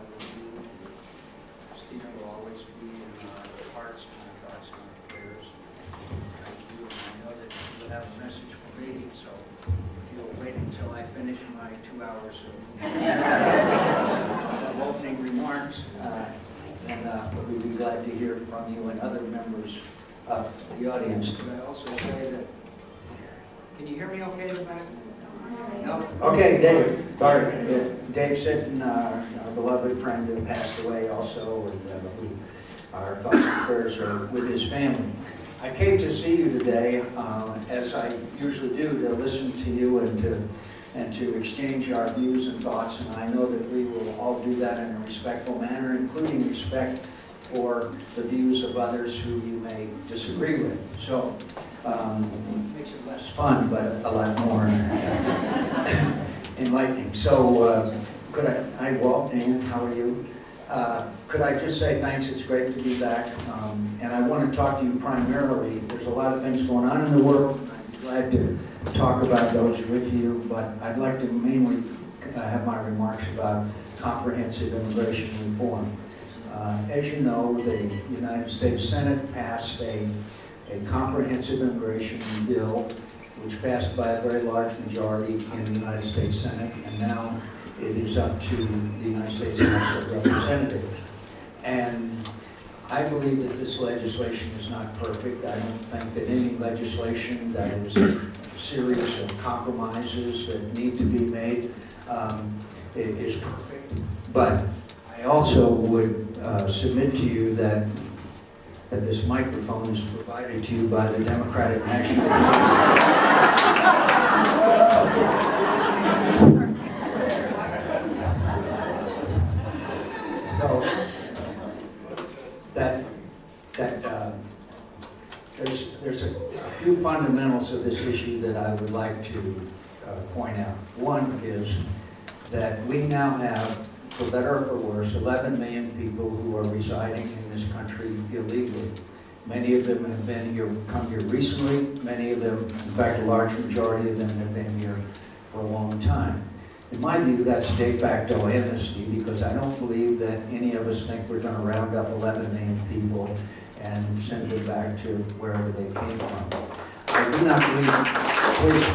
with you. Stephen will always be in our hearts and our thoughts and our prayers. Thank you. And I know that you have a message for me, so if you'll wait until I finish my 2 hours of opening remarks, and we'd be glad to hear from you and other members of the audience. Could I also say that, can you hear me okay in the back? No? Okay, Dave. Sorry. Dave Sinton, our beloved friend who passed away also, and our thoughts and prayers are with his family. I came to see you today, as I usually do, to listen to you and to exchange our views and thoughts, and I know that we will all do that in a respectful manner, including respect for the views of others who you may disagree with. So, it makes it less fun, but a lot more enlightening. So, Walt, Dan, how are you? Could I just say thanks, it's great to be back, and I want to talk to you primarily. There's a lot of things going on in the world, and I'd be glad to talk about those with you, but I'd like to mainly have my remarks about comprehensive immigration reform. As you know, the United States Senate passed a comprehensive immigration bill, which passed by a very large majority in the United States Senate, and now it is up to the United States House of Representatives. And I believe that this legislation is not perfect. I don't think that any legislation that is a series of compromises that need to be made is perfect. But I also would submit to you that this microphone is provided to you by the Democratic National there's a few fundamentals of this issue that I would like to point out. One is that we now have, for better or for worse, 11 million people who are residing in this country illegally. Many of them have come here recently. Many of them, in fact, a large majority of them have been here for a long time. In my view, that's de facto amnesty, because I don't believe that any of us think we're going to round up 11 million people and send them back to wherever they came from. I do not believe, please,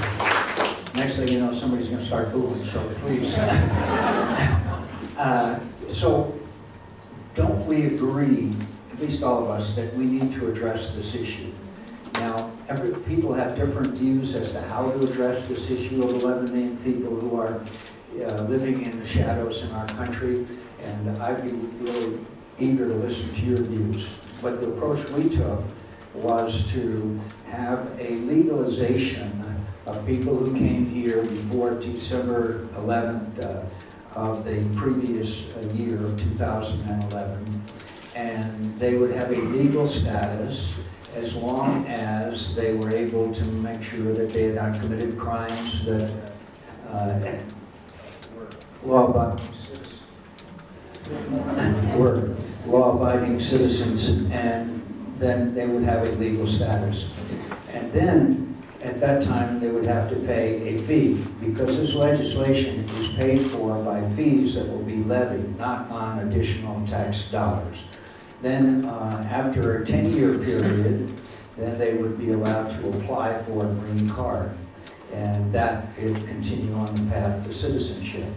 next thing you know, somebody's going to start booing, so please. So, don't we agree, at least all of us, that we need to address this issue? Now, people have different views as to how to address this issue of 11 million people who are living in the shadows in our country, and I'd be really eager to listen to your views. But the approach we took was to have a legalization of people who came here before December 11th of the previous year of 2011, and they would have a legal status as long as they were able to make sure that they had not committed crimes that were law-abiding citizens, and then they would have a legal status. And then, at that time, they would have to pay a fee, because this legislation is paid for by fees that will be levied, not on additional tax dollars. Then, after a 10-year period, then they would be allowed to apply for a green card, and that would continue on the path to citizenship.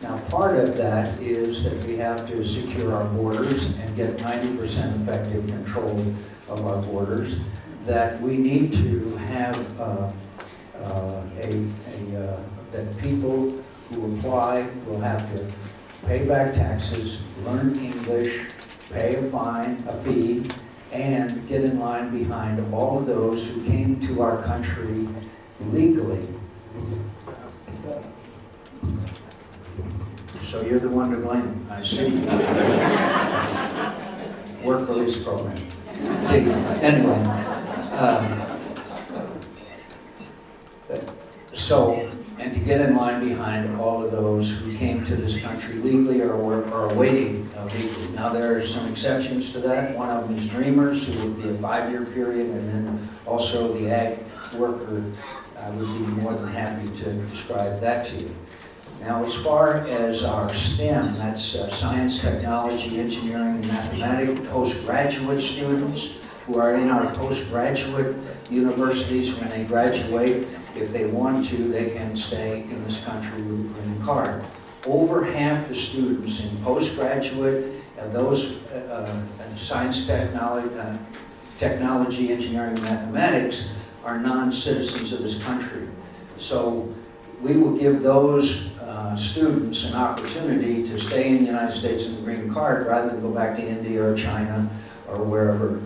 Now, part of that is that we have to secure our borders and get 90% effective control of our borders, that we need to have that people who apply will have to pay back taxes, learn English, pay a fine, a fee, and get in line behind all of those who came to our country legally. So you're the one to blame, I see. Work release program. Anyway, and to get in line behind all of those who came to this country legally or are waiting legally. Now there are some exceptions to that. One of them is dreamers, who would be a 5-year period, and then also the ag worker. I would be more than happy to describe that to you. Now, as far as our STEM, that's science, technology, engineering, and mathematics, postgraduate students who are in our postgraduate universities when they graduate, if they want to, they can stay in this country with a green card. Over half the students in postgraduate and those science, technology, engineering, and mathematics are non-citizens of this country. So we will give those students an opportunity to stay in the United States in the green card rather than go back to India or China or wherever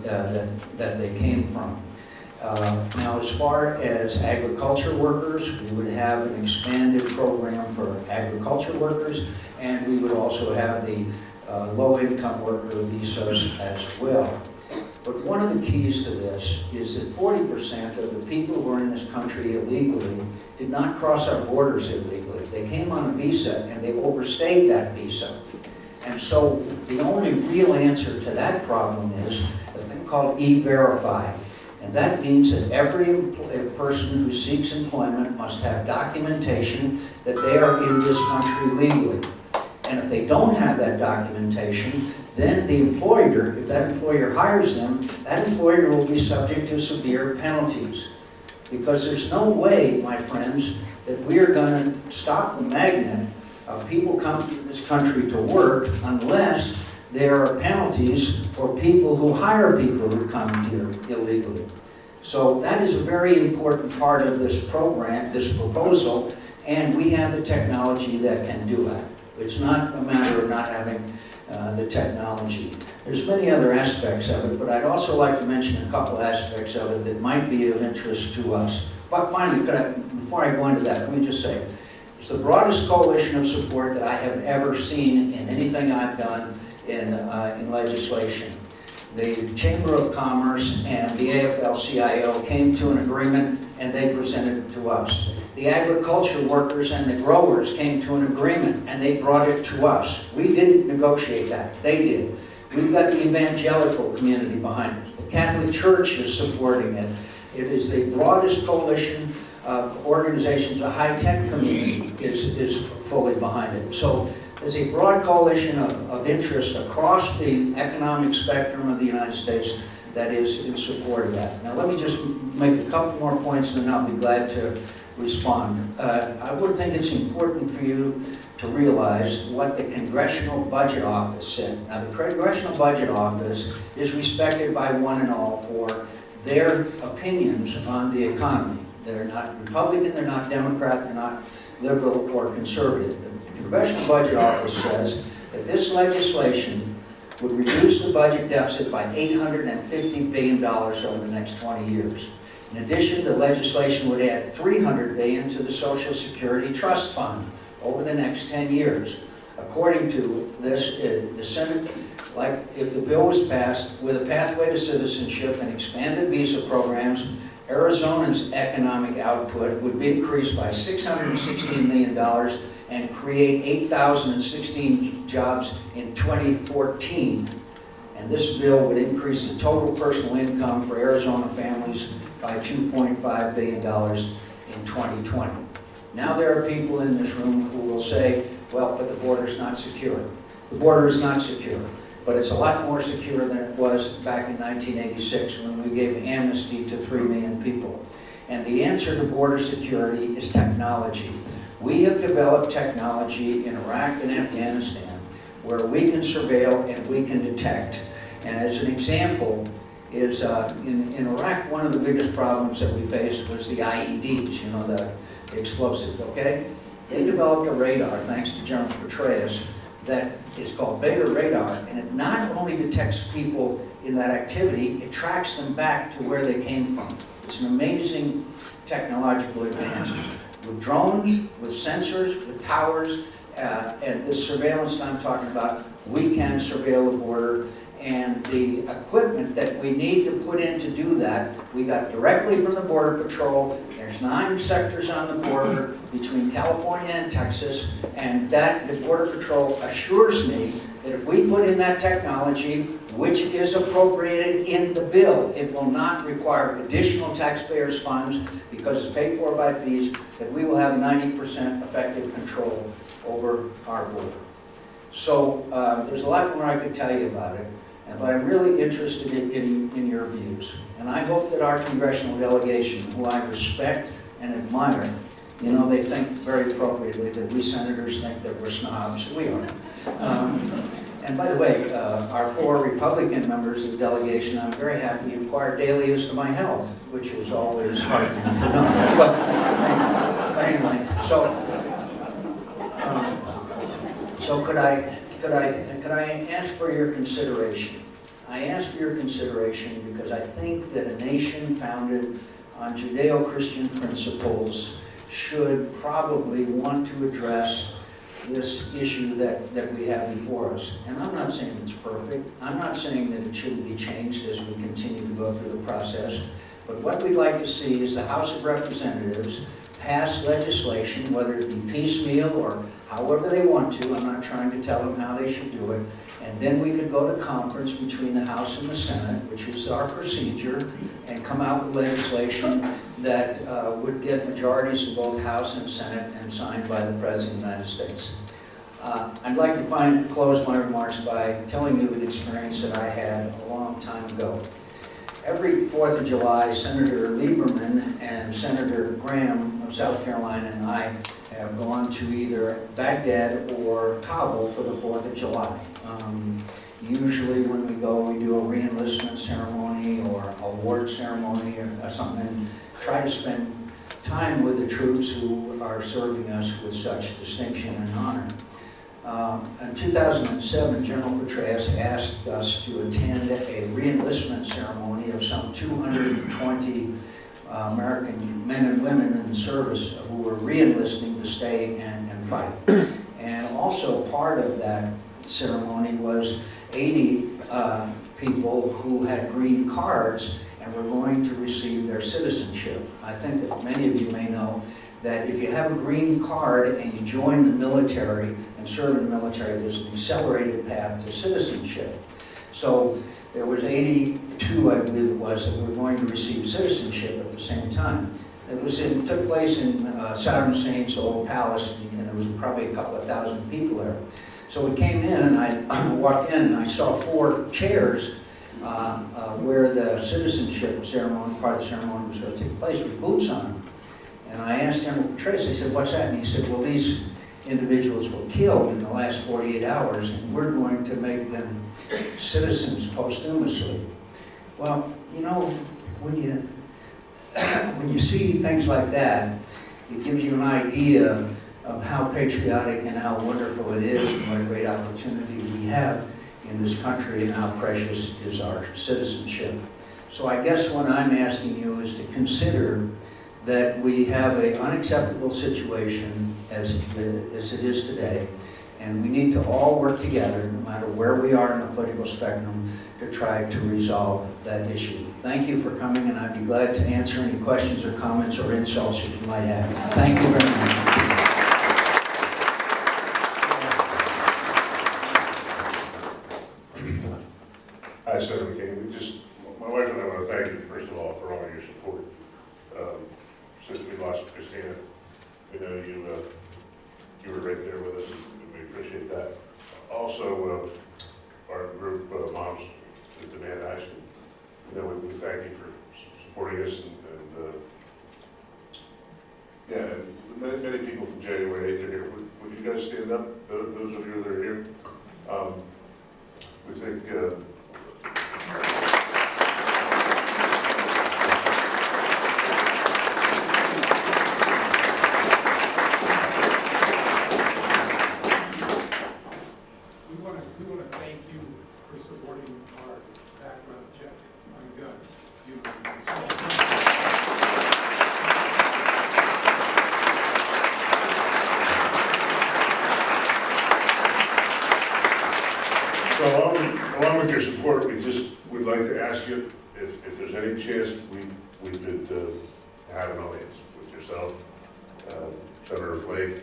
that they came from. Now, as far as agriculture workers, we would have an expanded program for agriculture workers, and we would also have the low-income worker visas as well. But one of the keys to this is that 40% of the people who are in this country illegally did not cross our borders illegally. They came on a visa and they overstayed that visa. And so the only real answer to that problem is a thing called E-Verify. And that means that every person who seeks employment must have documentation that they are in this country legally. And if they don't have that documentation, then the employer, if that employer hires them, that employer will be subject to severe penalties. Because there's no way, my friends, that we are going to stop the magnet of people coming to this country to work unless there are penalties for people who hire people who come here illegally. So that is a very important part of this program, this proposal, and we have the technology that can do that. It's not a matter of not having the technology. There's many other aspects of it, but I'd also like to mention a couple aspects of it that might be of interest to us. But finally, before I go into that, let me just say, it's the broadest coalition of support that I have ever seen in anything I've done in legislation. The Chamber of Commerce and the AFL-CIO came to an agreement and they presented it to us. The agriculture workers and the growers came to an agreement and they brought it to us. We didn't negotiate that, they did. We've got the evangelical community behind it. The Catholic Church is supporting it. It is the broadest coalition of organizations. The high-tech community is fully behind it. So there's a broad coalition of interest across the economic spectrum of the United States that is in support of that. Now let me just make a couple more points and then I'll be glad to respond. I would think it's important for you to realize what the Congressional Budget Office said. Now the Congressional Budget Office is respected by one and all for their opinions on the economy. They're not Republican, they're not Democrat, they're not liberal or conservative. The Congressional Budget Office says that this legislation would reduce the budget deficit by $850 billion over the next 20 years. In addition, the legislation would add $300 billion to the Social Security Trust Fund over the next 10 years. According to this, the Senate, like if the bill was passed, with a pathway to citizenship and expanded visa programs, Arizona's economic output would be increased by $616 million and create 8,016 jobs in 2014. And this bill would increase the total personal income for Arizona families by $2.5 billion in 2020. Now there are people in this room who will say, well, but the border's not secure. The border is not secure, but it's a lot more secure than it was back in 1986 when we gave amnesty to 3 million people. And the answer to border security is technology. We have developed technology in Iraq and Afghanistan where we can surveil and we can detect. And as an example, is in Iraq, one of the biggest problems that we faced was the IEDs, you know, the explosives, okay? They developed a radar, thanks to General Petraeus, that is called Beta radar, and it not only detects people in that activity, it tracks them back to where they came from. It's an amazing technological advance. With drones, with sensors, with towers, and this surveillance that I'm talking about, we can surveil the border. And the equipment that we need to put in to do that, we got directly from the Border Patrol. There's 9 sectors on the border between California and Texas, and that the Border Patrol assures me that if we put in that technology, which is appropriated in the bill, it will not require additional taxpayers' funds because it's paid for by fees, that we will have 90% effective control over our border. So there's a lot more I could tell you about it, but I'm really interested in your views. And I hope that our congressional delegation, who I respect and admire, you know, they think very appropriately that we senators think that we're snobs. We are. And by the way, our 4 Republican members of the delegation, I'm very happy to acquire dahlias to my health, which is always heartening to know. But anyway, so could I ask for your consideration? I ask for your consideration because I think that a nation founded on Judeo-Christian principles should probably want to address this issue that we have before us. And I'm not saying it's perfect. I'm not saying that it shouldn't be changed as we continue to go through the process. But what we'd like to see is the House of Representatives pass legislation, whether it be piecemeal or however they want to. I'm not trying to tell them how they should do it. And then we could go to conference between the House and the Senate, which is our procedure, and come out with legislation that would get majorities of both House and Senate and signed by the President of the United States. I'd like to close my remarks by telling you an experience that I had a long time ago. Every 4th of July, Senator Lieberman and Senator Graham of South Carolina and I have gone to either Baghdad or Kabul for the 4th of July. Usually when we go, we do a re-enlistment ceremony or award ceremony or something, and try to spend time with the troops who are serving us with such distinction and honor. In 2007, General Petraeus asked us to attend a re-enlistment ceremony of some 220 American men and women in the service who were re-enlisting to stay and fight. And also part of that ceremony was 80 people who had green cards and were going to receive their citizenship. I think that many of you may know that if you have a green card and you join the military and serve in the military, there's an accelerated path to citizenship. So there was 82, I believe it was, that were going to receive citizenship at the same time. It took place in Saddam Hussein's old palace, and there was probably a couple of thousand people there. So we came in, and I walked in, and I saw 4 chairs where the citizenship ceremony, part of the ceremony was going to take place, with boots on them. And I asked General Petraeus, I said, what's that? And he said, well, these individuals were killed in the last 48 hours, and we're going to make them citizens posthumously. Well, you know, when you see things like that, it gives you an idea of how patriotic and how wonderful it is and what a great opportunity we have in this country and how precious is our citizenship. So I guess what I'm asking you is to consider that we have an unacceptable situation as it is today, and we need to all work together, no matter where we are in the political spectrum, to try to resolve that issue. Thank you for coming, and I'd be glad to answer any questions or comments or insults that you might have. Thank you very much. Hi, Senator McCain. My wife and I want to thank you, first of all, for all your support. Since we lost Christina, we know you were right there with us, and we appreciate that. Also, our group, Moms with Demand Action, we thank you for supporting us, and many people from January 8th are here. Would you guys stand up, those of you that are here? We think we want to thank you for supporting our background check on guns. So along with your support, we'd like to ask you if there's any chance we could have an audience with yourself, Senator Flake,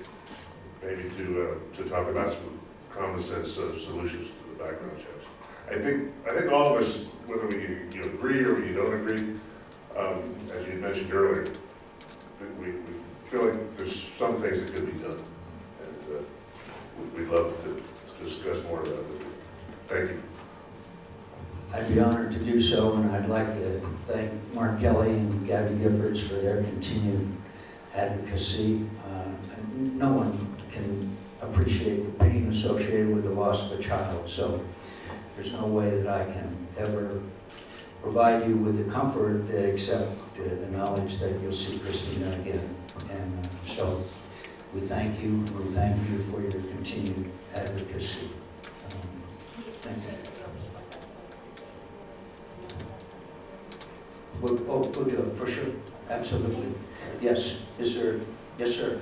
maybe to talk about some common sense solutions to the background checks. I think all of us, whether you agree or you don't agree, as you mentioned earlier, we feel like there's some things that could be done. And we'd love to discuss more about it with you. Thank you. I'd be honored to do so, and I'd like to thank Mark Kelly and Gabby Giffords for their continued advocacy. No one can appreciate the pain associated with the loss of a child, so there's no way that I can ever provide you with the comfort except the knowledge that you'll see Christina again. And so we thank you, and we thank you for your continued advocacy. Thank you. We'll do it, for sure, absolutely. Yes, yes, sir. Yes, sir.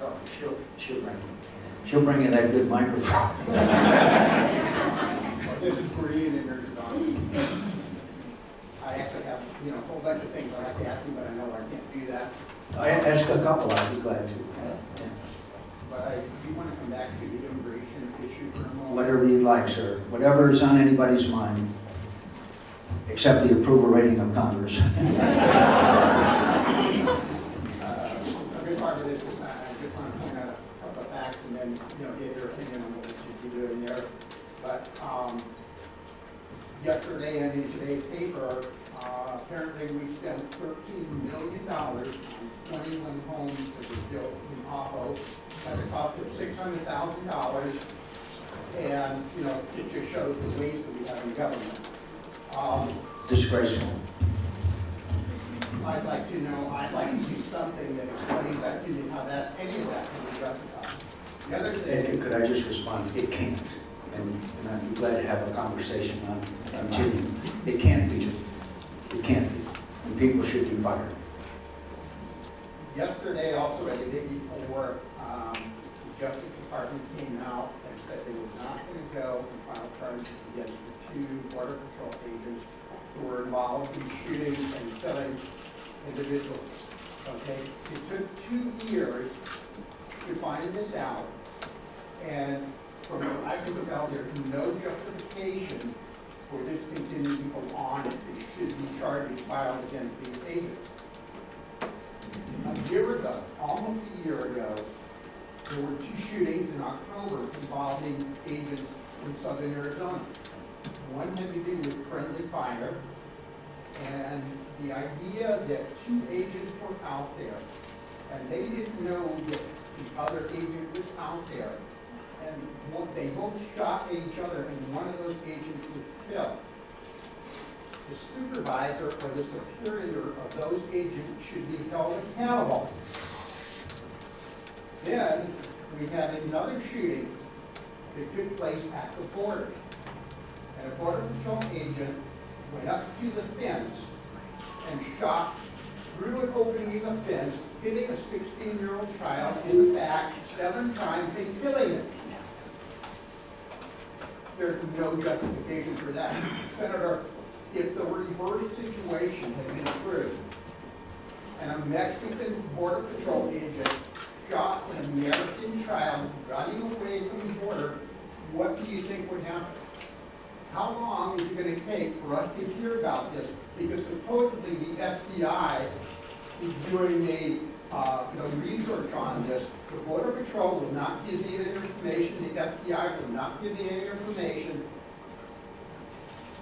Oh, she'll bring in that good microphone. This is Korean and there's I actually have, a whole bunch of things I'd like to ask you, but I know I can't do that. I ask a couple, I'd be glad to. But I do want to come back to the immigration issue for a moment. Whatever you'd like, sir. Whatever is on anybody's mind, except the approval rating of Congress. A good part of this is I just want to point out a couple of facts and then, get your opinion on what we should be doing there. But yesterday and in today's paper, apparently we spent $13 million on 21 homes that were built in Aho at a cost of $600,000. And, it just shows the waste that we have in government. Disgraceful. I'd like to see something that explains that to me, how that, any of that can be justified. The other thing. Could I just respond? It can't. And I'd be glad to have a conversation on continuing. It can't be. It can't be. And people should be fired. Yesterday, also, as they did before, the Justice Department came out and said they were not going to go and file charges against the 2 Border Patrol agents who were involved in shooting and killing individuals. Okay? It took 2 years to find this out, and from what I can tell, there's no justification for this continuing to go on. There should be charges filed against these agents. A year ago, almost a year ago, there were 2 shootings in October involving agents in southern Arizona. One had to do with friendly fire, and the idea that 2 agents were out there, and they didn't know that the other agent was out there, and they both shot at each other, and one of those agents was killed. The supervisor or the superior of those agents should be held accountable. Then we had another shooting that took place at the border. And a Border Patrol agent went up to the fence and shot through an opening in the fence, hitting a 16-year-old child in the back 7 times and killing him. There's no justification for that. Senator, if the reverse situation had been true, and a Mexican Border Patrol agent shot an American child running away from the border, what do you think would happen? How long is it going to take for us to hear about this? Because supposedly the FBI is doing a research on this. The Border Patrol will not give me any information. The FBI will not give me any information.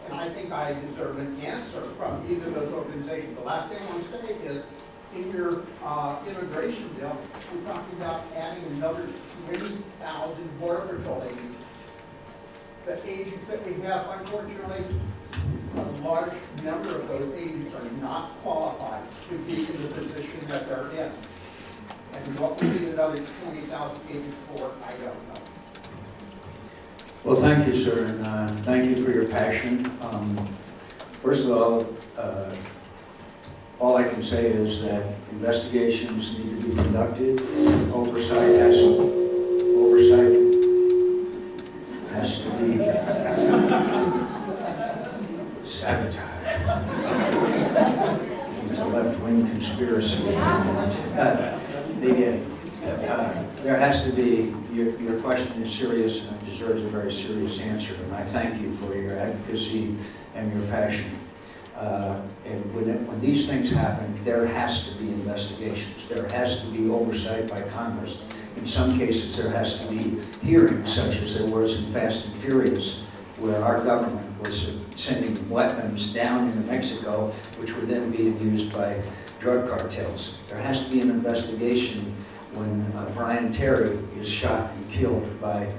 And I think I deserve an answer from either of those organizations. The last thing I want to say is, in your immigration bill, we're talking about adding another 20,000 Border Patrol agents. The agents that we have, unfortunately, a large number of those agents are not qualified to be in the position that they're in. And what we need another 20,000 agents for, I don't know. Well, thank you, sir, and thank you for your passion. First of all I can say is that investigations need to be conducted. Oversight has to be sabotage. It's a left-wing conspiracy. There has to be, your question is serious and it deserves a very serious answer, and I thank you for your advocacy and your passion. And when these things happen, there has to be investigations. There has to be oversight by Congress. In some cases, there has to be hearings, such as there was in Fast and Furious, where our government was sending weapons down into Mexico, which were then being used by drug cartels. There has to be an investigation when Brian Terry is shot and killed by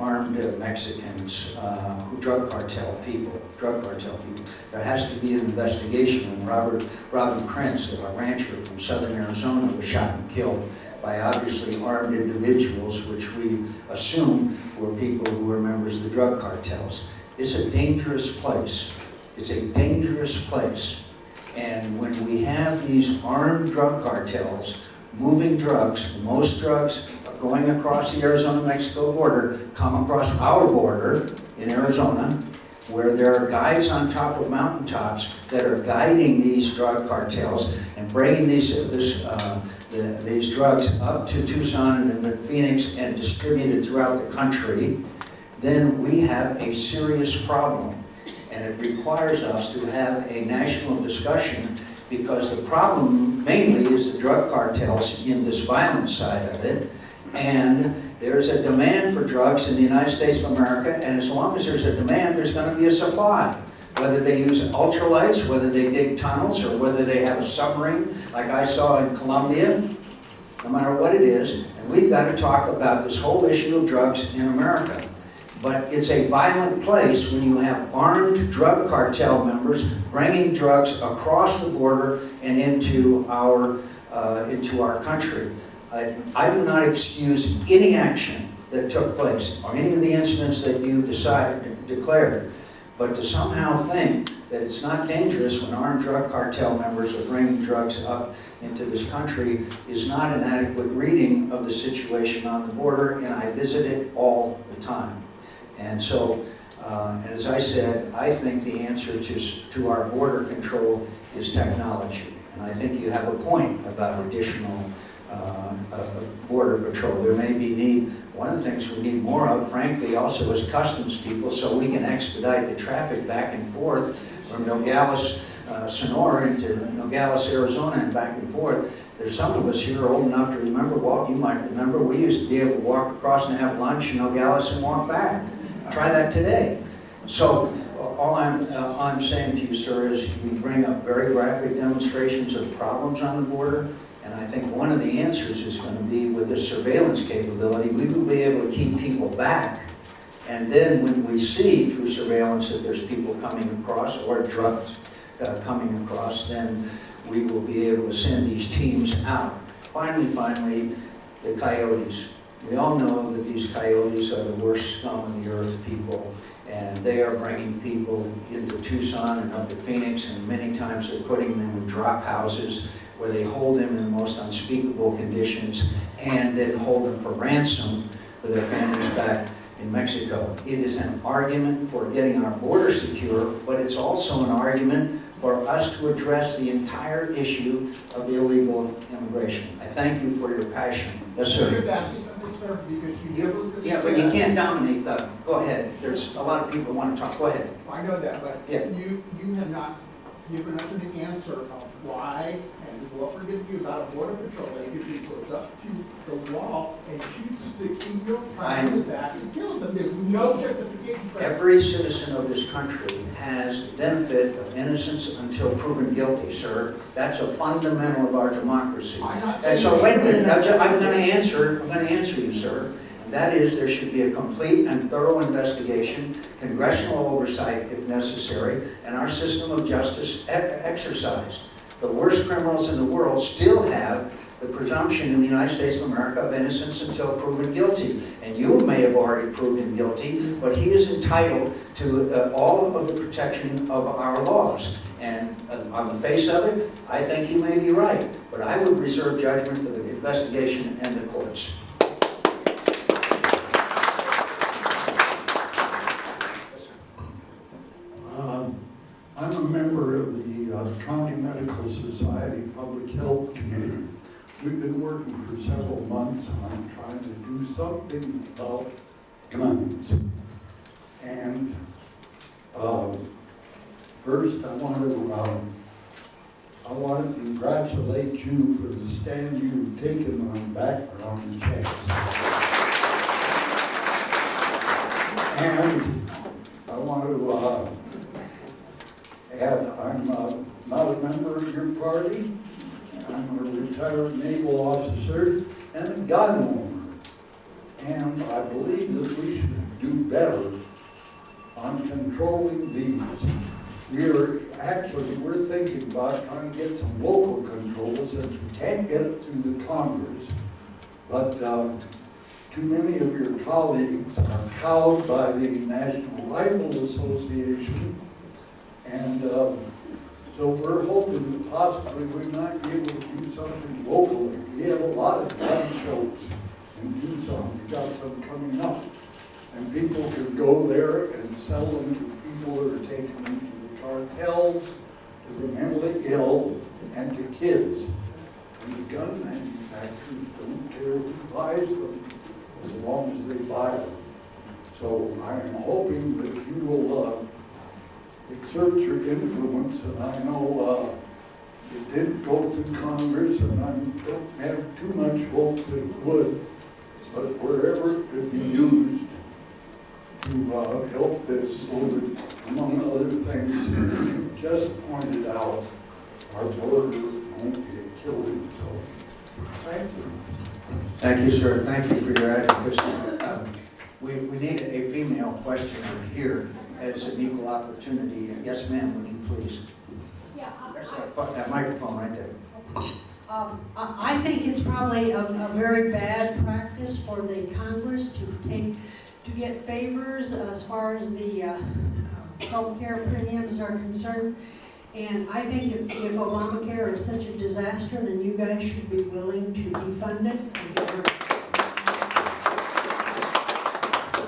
armed Mexicans, drug cartel people. There has to be an investigation when Robin Krentz, a rancher from southern Arizona, was shot and killed by obviously armed individuals, which we assume were people who were members of the drug cartels. It's a dangerous place. It's a dangerous place. And when we have these armed drug cartels moving drugs, most drugs going across the Arizona-Mexico border come across our border in Arizona, where there are guides on top of mountaintops that are guiding these drug cartels and bringing these drugs up to Tucson and Phoenix and distributed throughout the country, then we have a serious problem. And it requires us to have a national discussion, because the problem mainly is the drug cartels in this violent side of it. And there's a demand for drugs in the United States of America, and as long as there's a demand, there's going to be a supply. Whether they use ultralights, whether they dig tunnels, or whether they have a submarine, like I saw in Colombia, no matter what it is, and we've got to talk about this whole issue of drugs in America. But it's a violent place when you have armed drug cartel members bringing drugs across the border and into our country. I do not excuse any action that took place or any of the incidents that you declared, but to somehow think that it's not dangerous when armed drug cartel members are bringing drugs up into this country is not an adequate reading of the situation on the border, and I visit it all the time. And so, as I said, I think the answer to our border control is technology. And I think you have a point about additional border patrol. There may be need. One of the things we need more of, frankly, also is customs people, so we can expedite the traffic back and forth from Nogales, Sonora into Nogales, Arizona, and back and forth. There's some of us here old enough to remember, you might remember, we used to be able to walk across and have lunch in Nogales and walk back. Try that today. So all I'm saying to you, sir, is you bring up very graphic demonstrations of problems on the border, and I think one of the answers is going to be with this surveillance capability, we will be able to keep people back. And then when we see through surveillance that there's people coming across or drugs coming across, then we will be able to send these teams out. Finally, the coyotes. We all know that these coyotes are the worst scum of the earth people, and they are bringing people into Tucson and up to Phoenix, and many times they're putting them in drop houses where they hold them in the most unspeakable conditions and then hold them for ransom for their families back in Mexico. It is an argument for getting our border secure, but it's also an argument for us to address the entire issue of illegal immigration. I thank you for your passion. Yes, sir. Because you never... Yeah, but you can't dominate the... Go ahead. There's a lot of people who want to talk. Go ahead. I know that, but yeah. You have not given us an answer of why and what we're going to do about a border patrol agent who goes up to the wall and shoots 16-year-old child in the back and kills them. There's no justification for that. Every citizen of this country has the benefit of innocence until proven guilty, sir. That's a fundamental of our democracy. And so, wait a minute. I'm going to answer you, sir. And that is, there should be a complete and thorough investigation, congressional oversight if necessary, and our system of justice exercised. The worst criminals in the world still have the presumption in the United States of America of innocence until proven guilty. And you may have already proved him guilty, but he is entitled to all of the protection of our laws. And on the face of it, I think you may be right, but I would reserve judgment for the investigation and the courts. I'm a member of the County Medical Society Public Health Committee. We've been working for several months on trying to do something about guns. And first I want to congratulate you for the stand you've taken on background checks. And I want to add, I'm not a member of your party. I'm a retired naval officer and a gun owner. And I believe that we should do better on controlling these. We're thinking about trying to get some local control since we can't get it through the Congress. But too many of your colleagues are cowed by the National Rifle Association. And so we're hoping that possibly we might be able to do something locally. We have a lot of gun shows in Tucson. We've got some coming up. And people can go there and sell them to people who are taking them to the cartels, to the mentally ill, and to kids. And the gun manufacturers don't care who buys them, as long as they buy them. So I am hoping that you will exert your influence, and I know it didn't go through Congress, and I don't have too much hope that it would, but wherever it could be used to help this, so that, among other things, you just pointed out, our border won't get killed, so thank you. Thank you, sir. Thank you for your advocacy. We need a female questioner here as an equal opportunity. Yes, ma'am, would you please? Yeah, There's that microphone right there. I think it's probably a very bad practice for the Congress to get favors as far as the health care premiums are concerned. And I think if Obamacare is such a disaster, then you guys should be willing to defund it and get rid of it.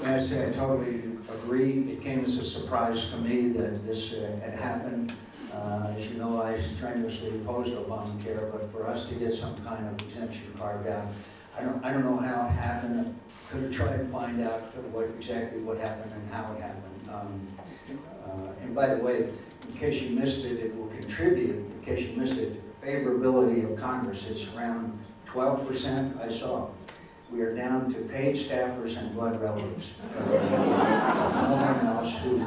May I say, I totally agree. It came as a surprise to me that this had happened. As you know, I strenuously opposed Obamacare, but for us to get some kind of exemption carved out, I don't know how it happened. I could have tried to find out exactly what happened and how it happened. And by the way, in case you missed it, it will contribute, in case you missed it, favorability of Congress. It's around 12%, I saw. We are down to paid staffers and blood relatives. No one else who,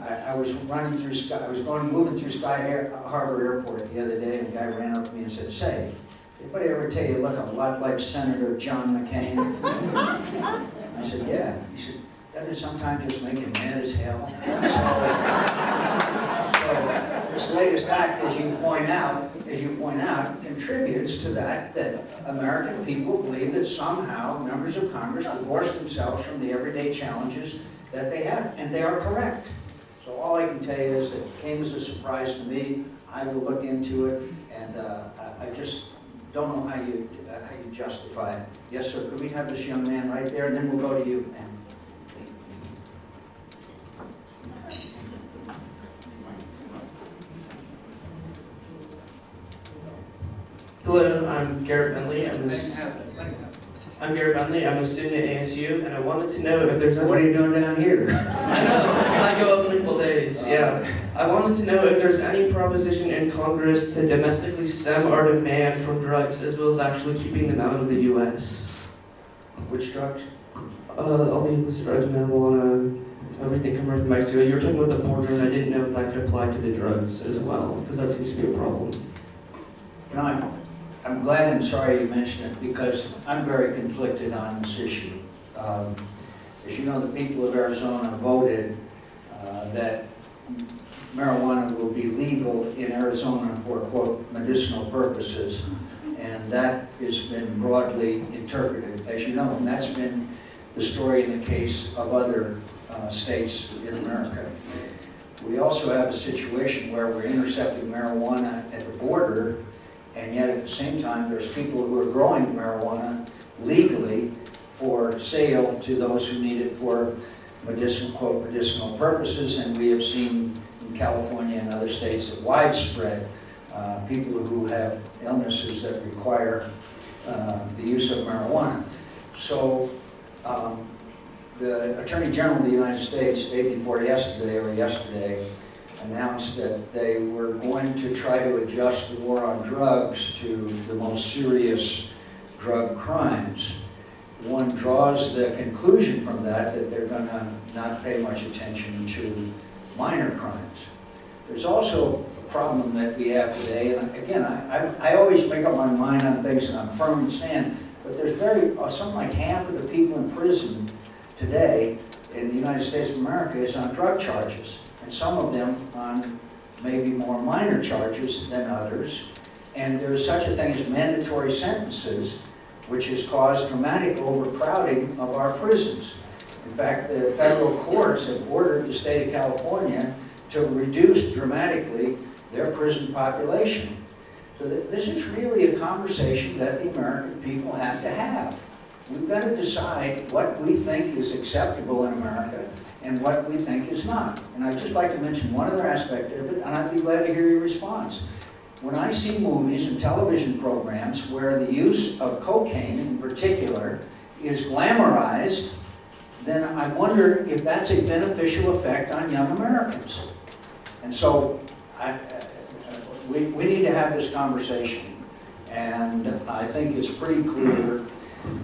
I was moving through Sky Harbor Airport the other day, and a guy ran up to me and said, "Say, anybody ever tell you look a lot like Senator John McCain?" I said, "Yeah." He said, "Doesn't it sometimes just make you mad as hell?" So this latest act, as you point out, contributes to that American people believe that somehow members of Congress divorce themselves from the everyday challenges that they have, and they are correct. So all I can tell you is that it came as a surprise to me. I will look into it, and I just don't know how you justify it. Yes, sir. Could we have this young man right there, and then we'll go to you, ma'am. Hello, I'm Garrett Bentley. I'm Garrett Bentley. I'm a student at ASU, and I wanted to know if there's any... What are you doing down here? I know. I go up in a couple days, yeah. I wanted to know if there's any proposition in Congress to domestically stem our demand from drugs, as well as actually keeping them out of the U.S. Which drugs? All the illicit drugs, marijuana, everything coming from Mexico. You were talking about the border, and I didn't know if that could apply to the drugs as well, because that seems to be a problem. You know, I'm glad and sorry you mentioned it, because I'm very conflicted on this issue. As you know, the people of Arizona voted that marijuana will be legal in Arizona for, quote, medicinal purposes, and that has been broadly interpreted, as you know, and that's been the story in the case of other states in America. We also have a situation where we're intercepting marijuana at the border, and yet at the same time, there's people who are growing marijuana legally for sale to those who need it for quote, medicinal purposes. And we have seen in California and other states that widespread people who have illnesses that require the use of marijuana. So the Attorney General of the United States, day before yesterday, announced that they were going to try to adjust the war on drugs to the most serious drug crimes. One draws the conclusion from that they're going to not pay much attention to minor crimes. There's also a problem that we have today, and again, I always make up my mind on things and I'm firm and stand, but there's something like half of the people in prison today in the United States of America is on drug charges, and some of them on maybe more minor charges than others. And there's such a thing as mandatory sentences, which has caused dramatic overcrowding of our prisons. In fact, the federal courts have ordered the state of California to reduce dramatically their prison population. So this is really a conversation that the American people have to have. We've got to decide what we think is acceptable in America and what we think is not. And I'd just like to mention one other aspect of it, and I'd be glad to hear your response. When I see movies and television programs where the use of cocaine in particular is glamorized, then I wonder if that's a beneficial effect on young Americans. And so we need to have this conversation. And I think it's pretty clear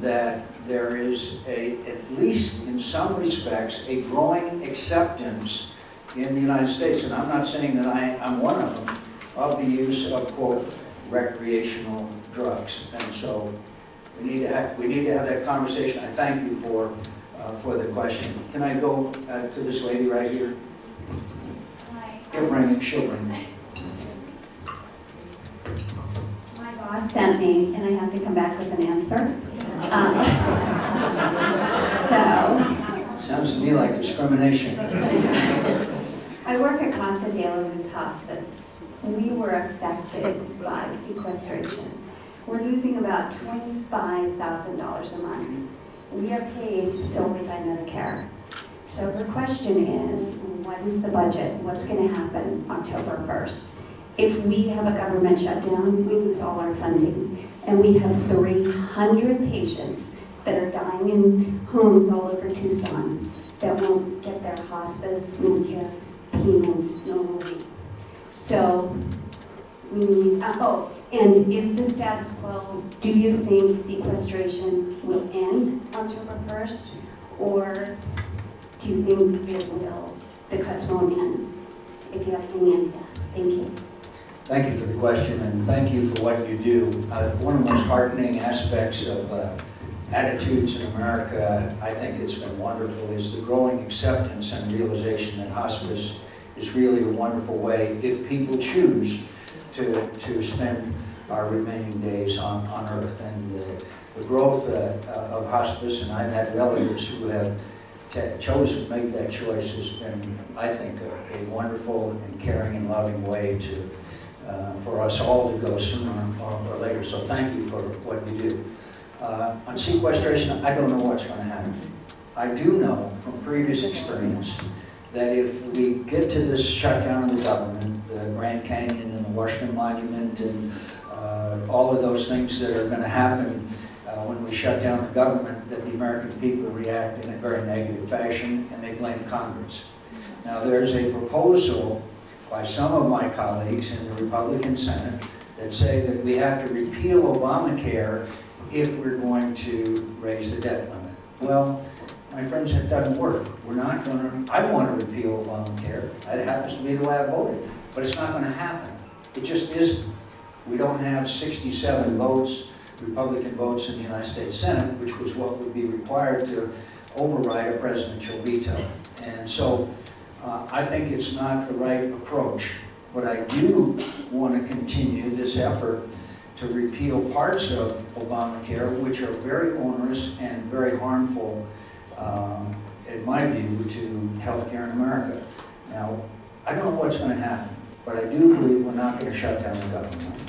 that there is at least in some respects, a growing acceptance in the United States, and I'm not saying that I'm one of them, of the use of, quote, recreational drugs. And so we need to have that conversation. I thank you for the question. Can I go to this lady right here? She'll bring it. My boss sent me, and I have to come back with an answer. Sounds to me like discrimination. I work at Casa de la Luz Hospice. We were affected by sequestration. We're losing about $25,000 a month. We are paid solely by Medicare. So the question is, what is the budget? What's going to happen October 1st? If we have a government shutdown, we lose all our funding. And we have 300 patients that are dying in homes all over Tucson that won't get their hospice Medicare payment normally. So we need, and is the status quo, do you think sequestration will end October 1st? Or do you think the cuts won't end? If you have any idea. Thank you. Thank you for the question, and thank you for what you do. One of the most heartening aspects of attitudes in America, I think it's been wonderful, is the growing acceptance and realization that hospice is really a wonderful way, if people choose to spend our remaining days on earth. And the growth of hospice, and I've had relatives who have chosen to make that choice, has been, I think, a wonderful and caring and loving way to for us all to go sooner or later. So thank you for what you do. On sequestration, I don't know what's going to happen. I do know from previous experience that if we get to this shutdown of the government, the Grand Canyon and the Washington Monument and all of those things that are going to happen when we shut down the government, that the American people react in a very negative fashion and they blame Congress. Now there's a proposal by some of my colleagues in the Republican Senate that say that we have to repeal Obamacare if we're going to raise the debt limit. Well, my friends, that doesn't work. We're not going to, I want to repeal Obamacare. That happens to be the way I voted. But it's not going to happen. It just isn't. We don't have 67 votes, Republican votes in the United States Senate, which was what would be required to override a presidential veto. And so I think it's not the right approach. But I do want to continue this effort to repeal parts of Obamacare, which are very onerous and very harmful, in my view, to healthcare in America. Now, I don't know what's going to happen, but I do believe we're not going to shut down the government.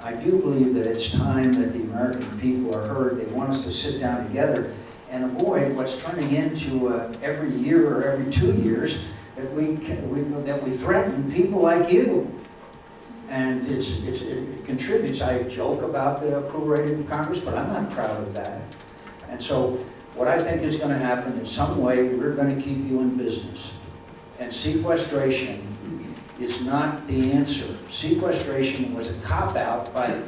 I do believe that it's time that the American people are heard. They want us to sit down together and avoid what's turning into every year or every 2 years that we threaten people like you. And it contributes. I joke about the approval rating of Congress, but I'm not proud of that. And so what I think is going to happen in some way, we're going to keep you in business. And sequestration is not the answer. Sequestration was a cop-out on the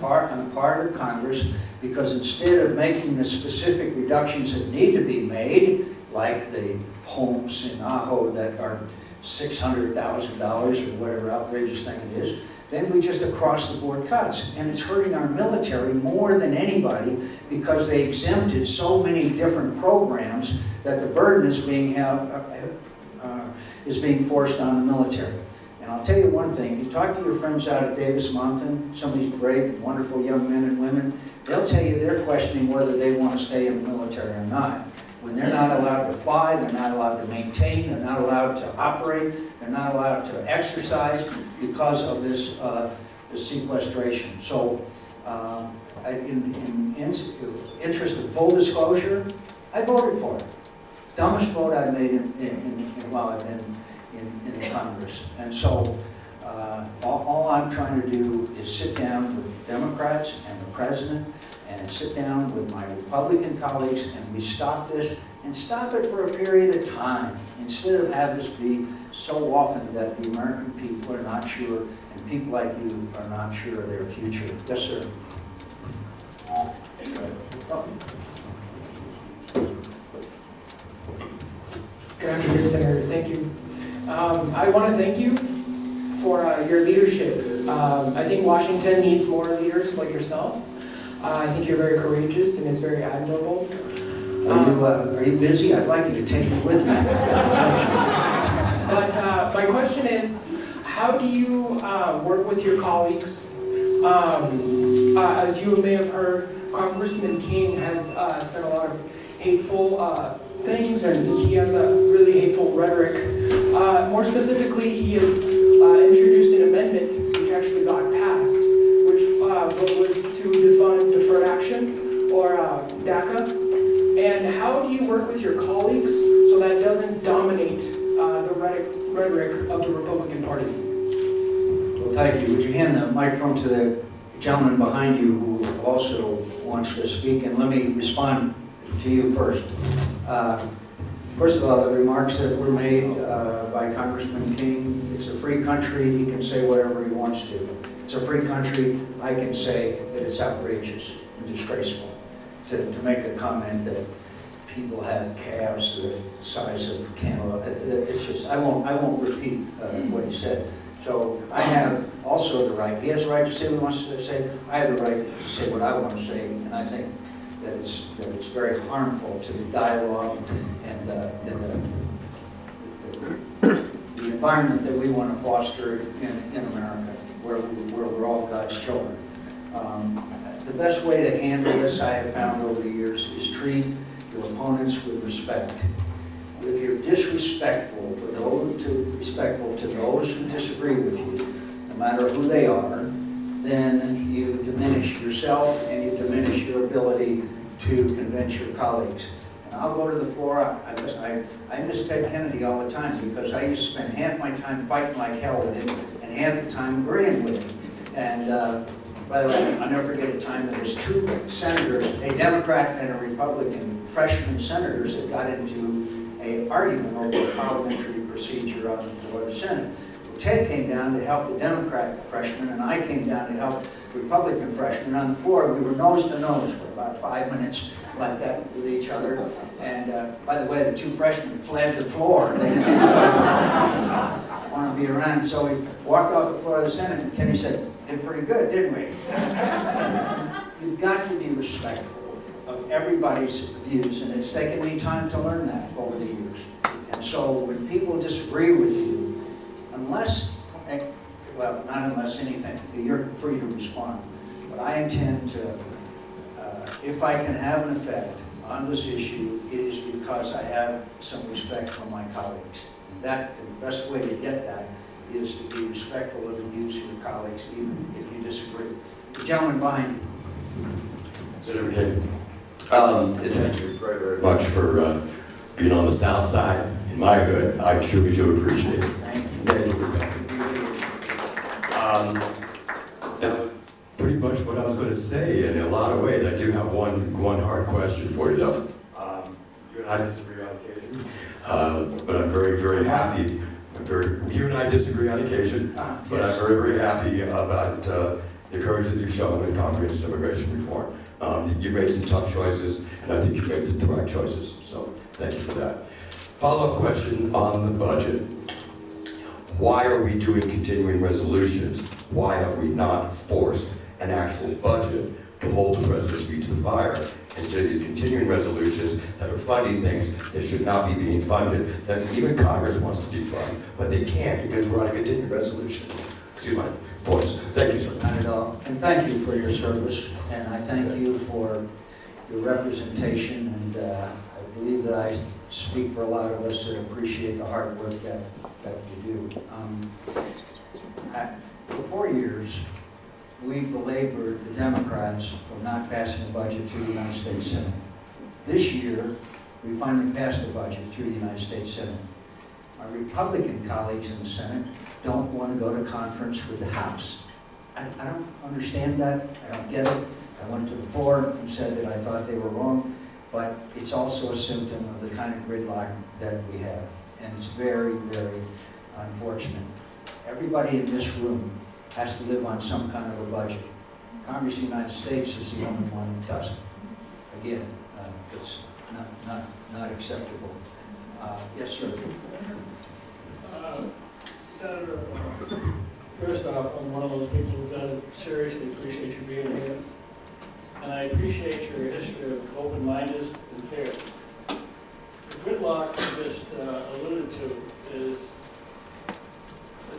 part of Congress, because instead of making the specific reductions that need to be made, like the homes in Ajo that are $600,000 or whatever outrageous thing it is, then we just across-the-board cuts. And it's hurting our military more than anybody, because they exempted so many different programs that the burden is being forced on the military. And I'll tell you one thing, you talk to your friends out at Davis-Monthan, some of these brave, wonderful young men and women, they'll tell you they're questioning whether they want to stay in the military or not. When they're not allowed to fly, they're not allowed to maintain, they're not allowed to operate, they're not allowed to exercise because of this sequestration. So, in interest of full disclosure, I voted for it. Dumbest vote I've made while I've been in Congress. And so, all I'm trying to do is sit down with Democrats and the President, and sit down with my Republican colleagues, and we stop this, and stop it for a period of time, instead of have this be so often that the American people are not sure, and people like you are not sure of their future. Yes, sir. Good afternoon, Senator. Thank you. I want to thank you for your leadership. I think Washington needs more leaders like yourself. I think you're very courageous, and it's very admirable. Are you busy? I'd like you to take me with me. But my question is, how do you work with your colleagues? As you may have heard, Congressman McCain has said a lot of hateful things, and he has a really hateful rhetoric. More specifically, he has introduced an amendment which actually got passed, which was to defund deferred action, or DACA. And how do you work with your colleagues so that it doesn't dominate the rhetoric of the Republican Party? Well, thank you. Would you hand the microphone to the gentleman behind you who also wants to speak? And let me respond to you first. First of all, the remarks that were made by Congressman King, it's a free country, he can say whatever he wants to. It's a free country, I can say that it's outrageous and disgraceful to make a comment that people have calves the size of cantaloupe. It's just, I won't repeat what he said. So I have also the right, he has the right to say what he wants to say, I have the right to say what I want to say, and I think that it's very harmful to the dialogue and the environment that we want to foster in America, where we're all God's children. The best way to handle this, I have found over the years, is treat your opponents with respect. If you're disrespectful to those who disagree with you, no matter who they are, then you diminish yourself and you diminish your ability to convince your colleagues. And I'll go to the floor. I miss Ted Kennedy all the time, because I used to spend half my time fighting like hell with him and half the time agreeing with him. And by the way, I'll never forget a time that there's two senators, a Democrat and a Republican, freshman senators, that got into an argument over parliamentary procedure on the floor of the Senate. Ted came down to help the Democrat freshman, and I came down to help the Republican freshman on the floor. We were nose to nose for about 5 minutes like that with each other. And by the way, the two freshmen fled the floor. They didn't want to be around. So we walked off the floor of the Senate, and Kenny said, "Did pretty good, didn't we?" You've got to be respectful of everybody's views, and it's taken me time to learn that over the years. And so when people disagree with you, unless, well, not unless anything, you're free to respond. But I intend to, if I can have an effect on this issue, it is because I have some respect for my colleagues. And that, the best way to get that is to be respectful of the views of your colleagues, even if you disagree. The gentleman behind you. Senator King, thank you very, very much for being on the south side in my hood. I truly do appreciate it. Thank you. Thank you for coming. That was pretty much what I was going to say in a lot of ways. I do have one hard question for you, though. You and I disagree on occasion, but I'm very, very happy You and I disagree on occasion, but I'm very, very happy about the courage that you've shown in comprehensive immigration reform. You made some tough choices, and I think you made the right choices, so thank you for that. Follow-up question on the budget. Why are we doing continuing resolutions? Why have we not forced an actual budget to hold the president's feet to the fire instead of these continuing resolutions that are funding things that should not be being funded, that even Congress wants to defund, but they can't because we're on a continuing resolution? Excuse my voice. Thank you, sir. Not at all. And thank you for your service, and I thank you for your representation, and I believe that I speak for a lot of us that appreciate the hard work that you do. For 4 years, we belabored the Democrats for not passing a budget through the United States Senate. This year, we finally passed a budget through the United States Senate. My Republican colleagues in the Senate don't want to go to conference with the House. I don't understand that. I don't get it. I went to the floor and said that I thought they were wrong, but it's also a symptom of the kind of gridlock that we have, and it's very, very unfortunate. Everybody in this room has to live on some kind of a budget. Congress of the United States is the only one that doesn't. Again, it's not acceptable. Yes, sir. Senator, first off, I'm one of those people that seriously appreciate you being here. And I appreciate your history of open-mindedness and fair. The gridlock you just alluded to is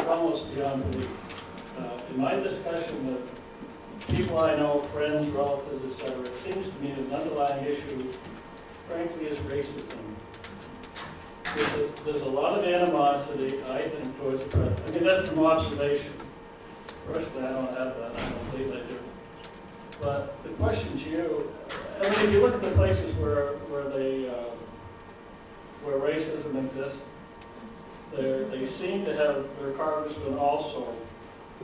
almost beyond belief. In my discussion with people I know, friends, relatives, etc., it seems to me that an underlying issue, frankly, is racism. There's a lot of animosity, I think, towards the president. I mean, that's from observation. Personally, I don't have that. I don't believe I do. But the question to you, I mean, if you look at the places where racism exists, they seem to have their congressmen also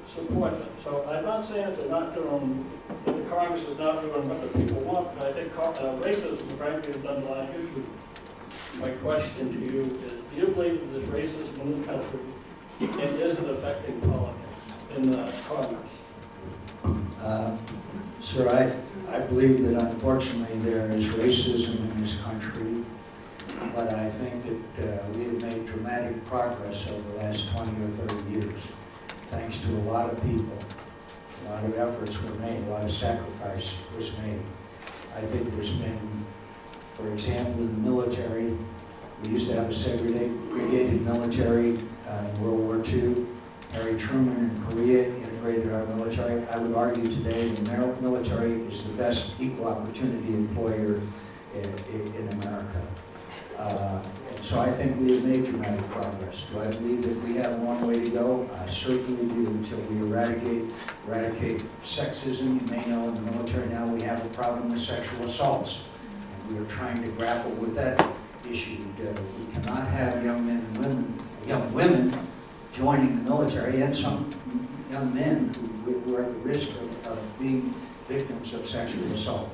support them. So I'm not saying that that the Congress is not doing what the people want, but I think racism, frankly, is an underlying issue. My question to you is, do you believe that there's racism in this country, and is it affecting politics in the Congress? Sir, I believe that unfortunately there is racism in this country, but I think that we have made dramatic progress over the last 20 or 30 years, thanks to a lot of people. A lot of efforts were made, a lot of sacrifice was made. I think there's been, for example, in the military, we used to have a segregated military in World War II. Harry Truman in Korea integrated our military. I would argue today the military is the best equal opportunity employer in America. And so I think we have made dramatic progress. Do I believe that we have a long way to go? I certainly do, until we eradicate sexism. You may know in the military now we have a problem with sexual assaults. And we are trying to grapple with that issue. We cannot have young women joining the military, and some young men who are at the risk of being victims of sexual assault.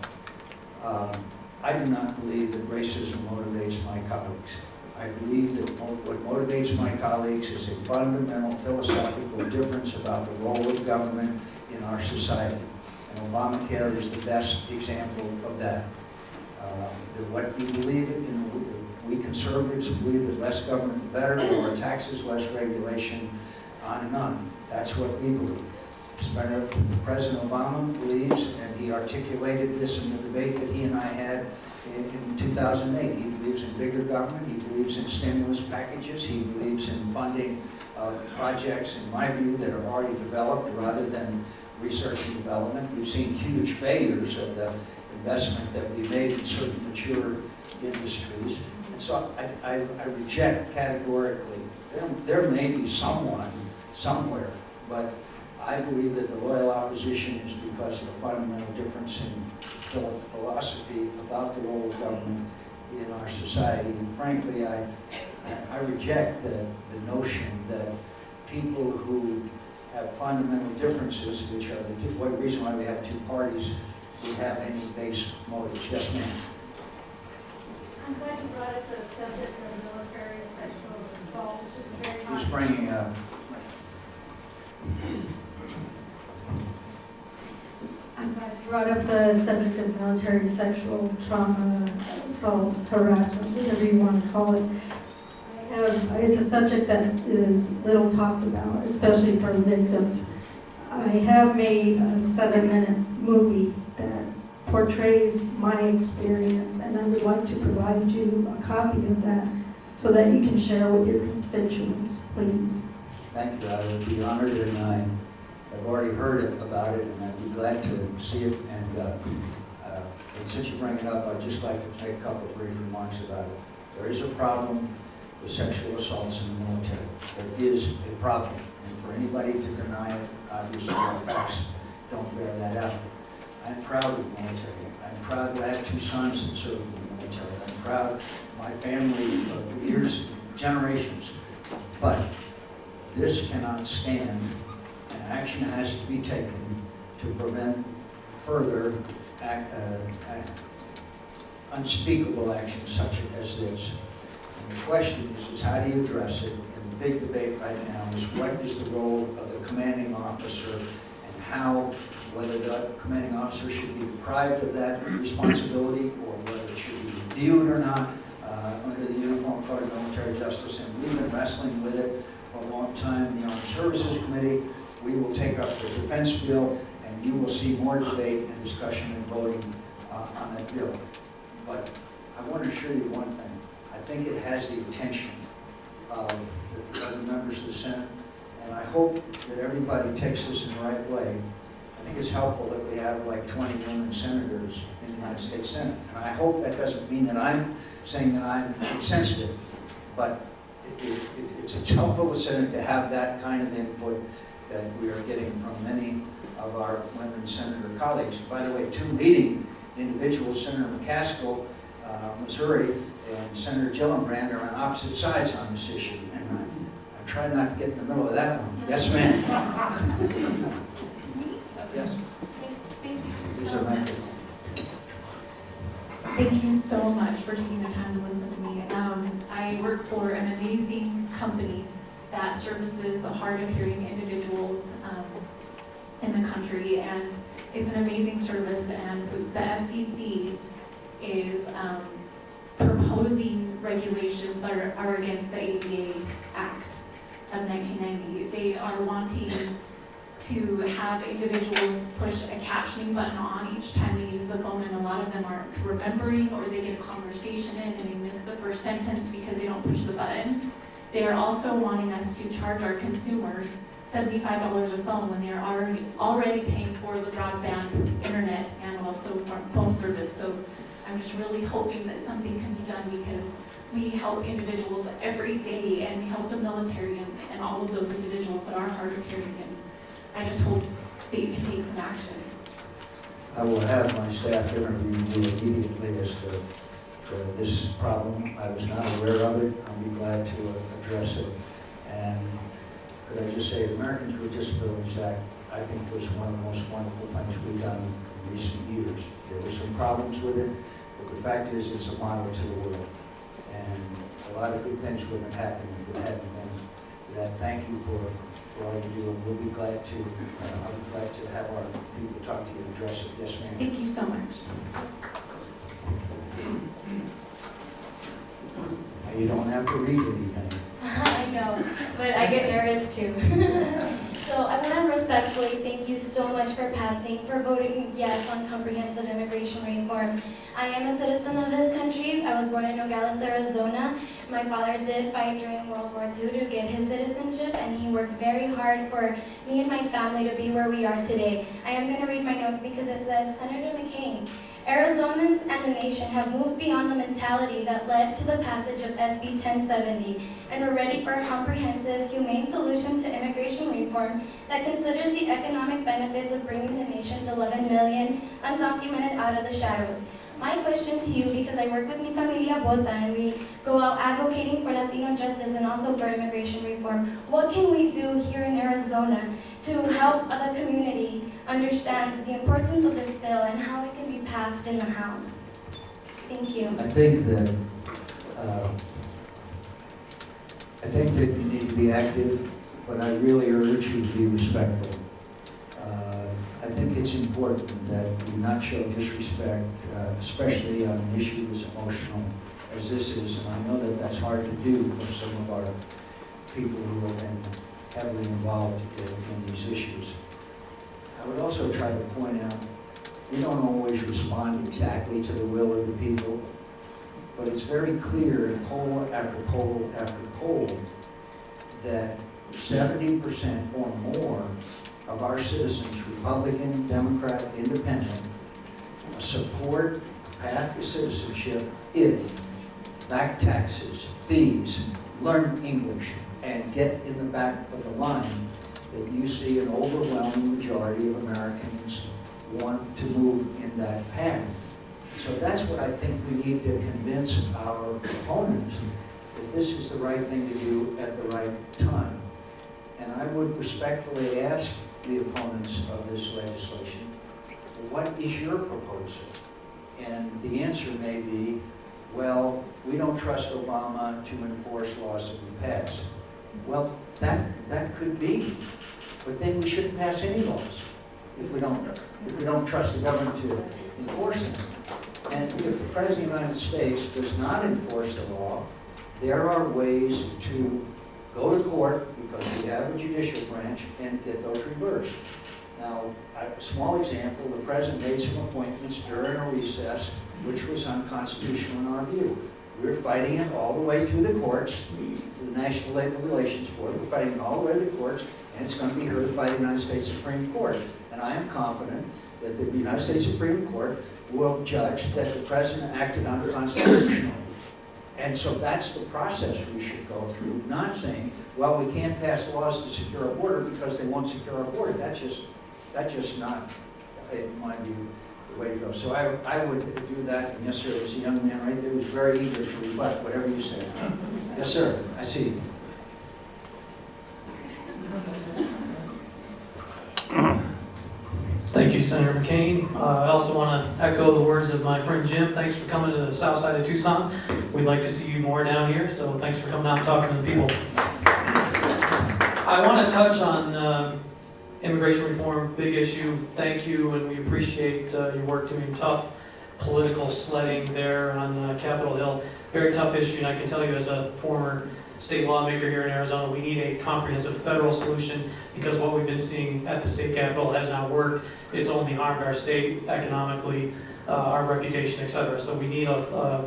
I do not believe that racism motivates my colleagues. I believe that what motivates my colleagues is a fundamental philosophical difference about the role of government in our society. And Obamacare is the best example of that. What we believe in, we conservatives believe that less government the better, lower taxes, less regulation, on and on. That's what we believe. President Obama believes, and he articulated this in the debate that he and I had in 2008. He believes in bigger government. He believes in stimulus packages. He believes in funding of projects, in my view, that are already developed rather than research and development. We've seen huge failures of the investment that we made in certain mature industries. And so I reject categorically. There may be someone somewhere, but I believe that the loyal opposition is because of a fundamental difference in philosophy about the role of government in our society. And frankly, I reject the notion that people who have fundamental differences, which are the reason why we have two parties, would have any base motives. Yes, ma'am. I'm glad you brought up the subject of military sexual assault. It's just a very hot bringing up. I'm glad you brought up the subject of military sexual trauma, assault, harassment, whatever you want to call it. It's a subject that is little talked about, especially for victims. I have made a 7-minute movie that portrays my experience, and I would like to provide you a copy of that so that you can share with your constituents, please. Thank you, I would be honored, and I've already heard about it, and I'd be glad to see it. And since you bring it up, I'd just like to make a couple of brief remarks about it. There is a problem with sexual assaults in the military. There is a problem, and for anybody to deny it, obviously the facts don't bear that out. I'm proud of the military. I'm proud to have 2 sons that serve in the military. I'm proud of my family of years, generations. But this cannot stand, and action has to be taken to prevent further unspeakable actions such as this. And the question is how do you address it? And the big debate right now is what is the role of the commanding officer, and how, whether the commanding officer should be deprived of that responsibility, or whether it should be reviewed or not under the Uniform Code of Military Justice. And we've been wrestling with it for a long time. The Armed Services Committee, we will take up the defense bill, and you will see more debate and discussion and voting on that bill. But I want to assure you one thing. I think it has the attention of the members of the Senate, and I hope that everybody takes this in the right way. I think it's helpful that we have like 20 women senators in the United States Senate. And I hope that doesn't mean that I'm saying that I'm insensitive, but it's helpful to have that kind of input that we are getting from many of our women senator colleagues. By the way, 2 leading individuals, Senator McCaskill, Missouri, and Senator Gillibrand, are on opposite sides on this issue. And I try not to get in the middle of that one. Yes, ma'am. Yes. Here's a microphone. Thank you so much for taking the time to listen to me. I work for an amazing company that services the hard of hearing individuals in the country, and it's an amazing service. And the FCC is proposing regulations that are against the ADA Act of 1990. They are wanting to have individuals push a captioning button on each time they use the phone, and a lot of them aren't remembering, or they get a conversation in and they miss the first sentence because they don't push the button. They are also wanting us to charge our consumers $75 a phone when they are already paying for the broadband internet and also phone service. So I'm just really hoping that something can be done, because we help individuals every day, and we help the military and all of those individuals that are hard of hearing. And I just hope that you can take some action. I will have my staff interview you immediately as to this problem. I was not aware of it. I'll be glad to address it. And could I just say, the Americans with Disabilities Act, I think, was one of the most wonderful things we've done in recent years. There were some problems with it, but the fact is it's a model to the world. And a lot of good things would have happened if it hadn't been for that. Thank you for all you do, and we'll be glad to, I'll be glad to have our people talk to you and address it. Yes, ma'am. Thank you so much. And you don't have to read anything. I know, but I get nervous too. So I want to respectfully thank you so much for voting yes on comprehensive immigration reform. I am a citizen of this country. I was born in Nogales, Arizona. My father did fight during World War II to get his citizenship, and he worked very hard for me and my family to be where we are today. I am going to read my notes because it says, Senator McCain, Arizonans and the nation have moved beyond the mentality that led to the passage of SB 1070 and are ready for a comprehensive, humane solution to immigration reform that considers the economic benefits of bringing the nation's 11 million undocumented out of the shadows. My question to you, because I work with Mi Familia Bota and we go out advocating for Latino justice and also for immigration reform, what can we do here in Arizona to help the community understand the importance of this bill and how it can be passed in the House? Thank you. I think that I think that you need to be active, but I really urge you to be respectful. I think it's important that we not show disrespect, especially on an issue as emotional as this is, and I know that that's hard to do for some of our people who have been heavily involved in these issues. I would also try to point out, we don't always respond exactly to the will of the people, but it's very clear in poll after poll after poll that 70% or more of our citizens, Republican, Democrat, Independent, support a path to citizenship if back taxes, fees, learn English, and get in the back of the line that you see an overwhelming majority of Americans want to move in that path. So that's what I think we need to convince our opponents, that this is the right thing to do at the right time. And I would respectfully ask the opponents of this legislation, what is your proposal? And the answer may be, well, we don't trust Obama to enforce laws that we pass. Well, that could be, but then we shouldn't pass any laws if we don't trust the government to enforce them. And if the President of the United States does not enforce the law, there are ways to go to court, because we have a judicial branch, and get those reversed. Now, a small example, the President made some appointments during a recess, which was unconstitutional in our view. We're fighting it all the way through the courts, to the National Labor Relations Board. We're fighting it all the way to the courts, and it's going to be heard by the United States Supreme Court. And I am confident that the United States Supreme Court will judge that the President acted unconstitutionally. And so that's the process we should go through, not saying, well, we can't pass laws to secure our border because they won't secure our border. That's just not, in my view, the way to go. So I would do that. And yes, sir, there's a young man right there who's very eager to rebut whatever you say. Yes, sir, I see you. Thank you, Senator McCain. I also want to echo the words of my friend Jim. Thanks for coming to the south side of Tucson. We'd like to see you more down here, so thanks for coming out and talking to the people. I want to touch on immigration reform, big issue. Thank you, and we appreciate your work doing tough political sledding there on Capitol Hill. Very tough issue, and I can tell you as a former state lawmaker here in Arizona, we need a comprehensive federal solution, because what we've been seeing at the state capitol has not worked. It's only harmed our state economically, our reputation, etc. So we need a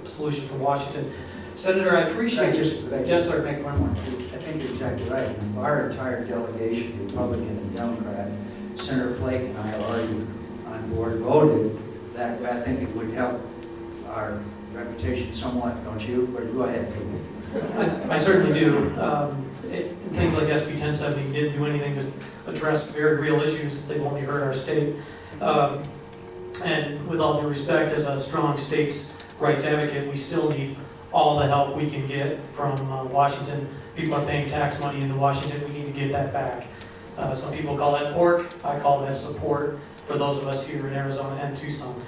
solution from Washington. Senator, I appreciate Yes, sir. Make one more. I think you're exactly right. Our entire delegation, Republican and Democrat, Senator Flake and I already on board voted that way. I think it would help our reputation somewhat, don't you? But go ahead. I certainly do. Things like SB 1070 didn't do anything to address very real issues. They've only hurt our state. And with all due respect, as a strong states' rights advocate, we still need all the help we can get from Washington. People are paying tax money into Washington. We need to get that back. Some people call that pork. I call that support for those of us here in Arizona and Tucson.